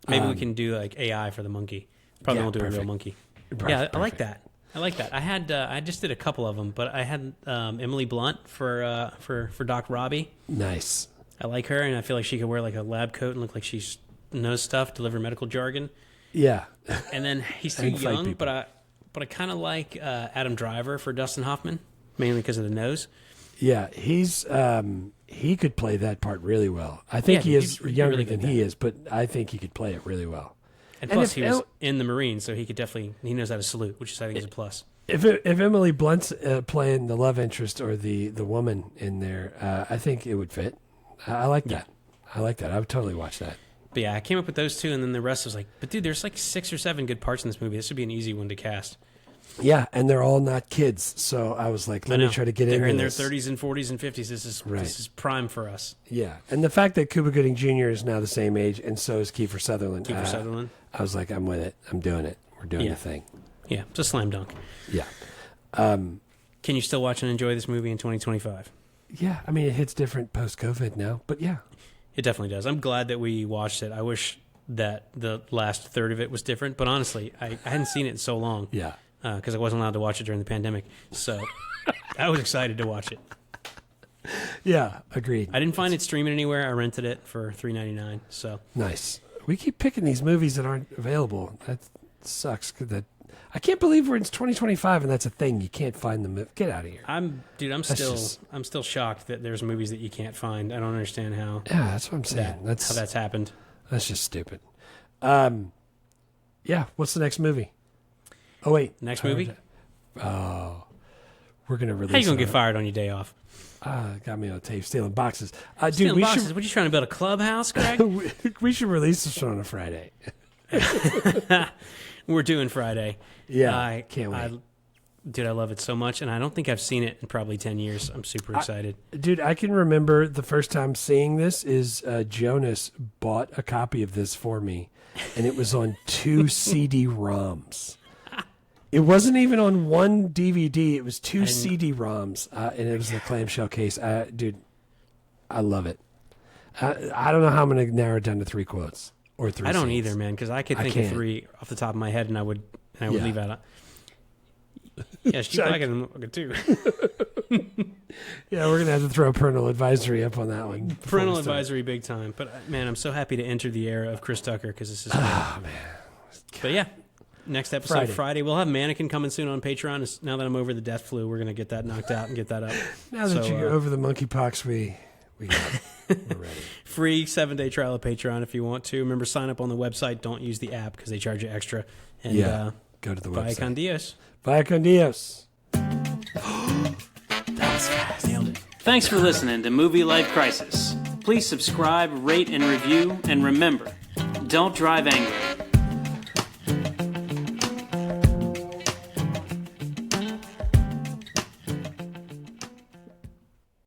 Speaker 1: maybe we can do like AI for the monkey. Probably won't do a real monkey. I like that. I like that. I just did a couple of them, but I had Emily Blunt for Doc Robbie.
Speaker 2: Nice.
Speaker 1: I like her, and I feel like she could wear like a lab coat and look like she knows stuff, deliver medical jargon.
Speaker 2: Yeah.
Speaker 1: And then he's too
Speaker 2: And fight
Speaker 1: young,
Speaker 2: people.
Speaker 1: but I kind of like Adam Driver for Dustin Hoffman, mainly because of the nose.
Speaker 2: Yeah, he could play that part really well. I think he is
Speaker 1: he'd be
Speaker 2: younger
Speaker 1: really
Speaker 2: than
Speaker 1: good
Speaker 2: he
Speaker 1: at
Speaker 2: is, but I think he could play it really well.
Speaker 1: And
Speaker 2: And
Speaker 1: plus,
Speaker 2: if
Speaker 1: he was
Speaker 2: El-
Speaker 1: in the Marines, so he knows how to salute, which I think is a plus.
Speaker 2: If Emily Blunt's playing the love interest or the woman in there, I think it would fit. I like that. I like that. I would totally watch that.
Speaker 1: But yeah, I came up with those two, and then the rest was like, but dude, there's like 6 or 7 good parts in this movie. This would be an easy one to cast.
Speaker 2: Yeah, and they're all not kids, so I was like, let me try to get
Speaker 1: They're
Speaker 2: into
Speaker 1: in their
Speaker 2: this.
Speaker 1: 30s and 40s and 50s. This is prime for us.
Speaker 2: Yeah, and the fact that Cuba Gooding Jr. is now the same age, and so is Kiefer Sutherland.
Speaker 1: Sutherland.
Speaker 2: I was like, I'm with it. I'm doing it. We're doing
Speaker 1: Yeah.
Speaker 2: the thing.
Speaker 1: Yeah, it's a slam dunk.
Speaker 2: Yeah.
Speaker 1: Can you still watch and enjoy this movie in 2025?
Speaker 2: Yeah, I mean, it hits different post-COVID now, but yeah.
Speaker 1: It definitely does. I'm glad that we watched it. I wish that the last third of it was different, but honestly, I hadn't seen it in so long.
Speaker 2: Yeah.
Speaker 1: Because I wasn't allowed to watch it during the pandemic. So I was excited to watch it.
Speaker 2: Yeah, agreed.
Speaker 1: I didn't find it streaming anywhere. I rented it for $3.99. So
Speaker 2: Nice. We keep picking these movies that aren't available. That sucks. I can't believe we're in 2025 and that's a thing. You can't find them. Get out of here.
Speaker 1: I'm still shocked that there's movies that you can't find. I don't understand how
Speaker 2: Yeah, that's what I'm saying.
Speaker 1: how that's happened.
Speaker 2: That's just stupid. Yeah. What's the next movie? Oh wait,
Speaker 1: Next movie?
Speaker 2: we're gonna release.
Speaker 1: How you gonna
Speaker 2: it
Speaker 1: get fired on your day off?
Speaker 2: Got me on tape stealing boxes. Dude,
Speaker 1: Stealing
Speaker 2: we
Speaker 1: boxes. What are you trying to build a clubhouse, Greg?
Speaker 2: we should release this one on a Friday.
Speaker 1: We're doing Friday.
Speaker 2: Yeah, can't wait.
Speaker 1: Dude, I love it so much, and I don't think I've seen it in probably 10 years. I'm super excited.
Speaker 2: Dude, I can remember the first time seeing this is Jonas bought a copy of this for me, and it was on 2 CD-ROMs. It wasn't even on 1 DVD. It was 2 CD-ROMs, and it was the clamshell case. Dude, I love it. I don't know how I'm going to narrow it down to 3 quotes or 3
Speaker 1: I don't
Speaker 2: scenes.
Speaker 1: either, man, because I could
Speaker 2: I
Speaker 1: think of
Speaker 2: can't.
Speaker 1: 3 off the top of my head, and I would
Speaker 2: Yeah.
Speaker 1: leave out. Yeah, she's
Speaker 2: Check.
Speaker 1: liking them too.
Speaker 2: Yeah, we're going to have to throw parental advisory up on that one. before
Speaker 1: Parental
Speaker 2: we start.
Speaker 1: advisory big time. But man, I'm so happy to enter the era of Chris Tucker because this is great.
Speaker 2: Oh, man.
Speaker 1: But yeah, next episode
Speaker 2: Friday.
Speaker 1: Friday. We'll have Mannequin coming soon on Patreon. Now that I'm over the death flu, we're going to get that knocked out and get that up.
Speaker 2: Now that
Speaker 1: So,
Speaker 2: you're over the monkeypox, we got it. We're ready.
Speaker 1: Free 7-day trial of Patreon if you want to. Remember, sign up on the website. Don't use the app because they charge you extra. And
Speaker 2: Yeah, go to the
Speaker 1: Vaya
Speaker 2: website.
Speaker 1: con Dios.
Speaker 2: Vaya con Dios.
Speaker 1: Nailed it. Thanks for listening to Movie Life Crisis. Please subscribe, rate, and review. And remember, don't drive angry.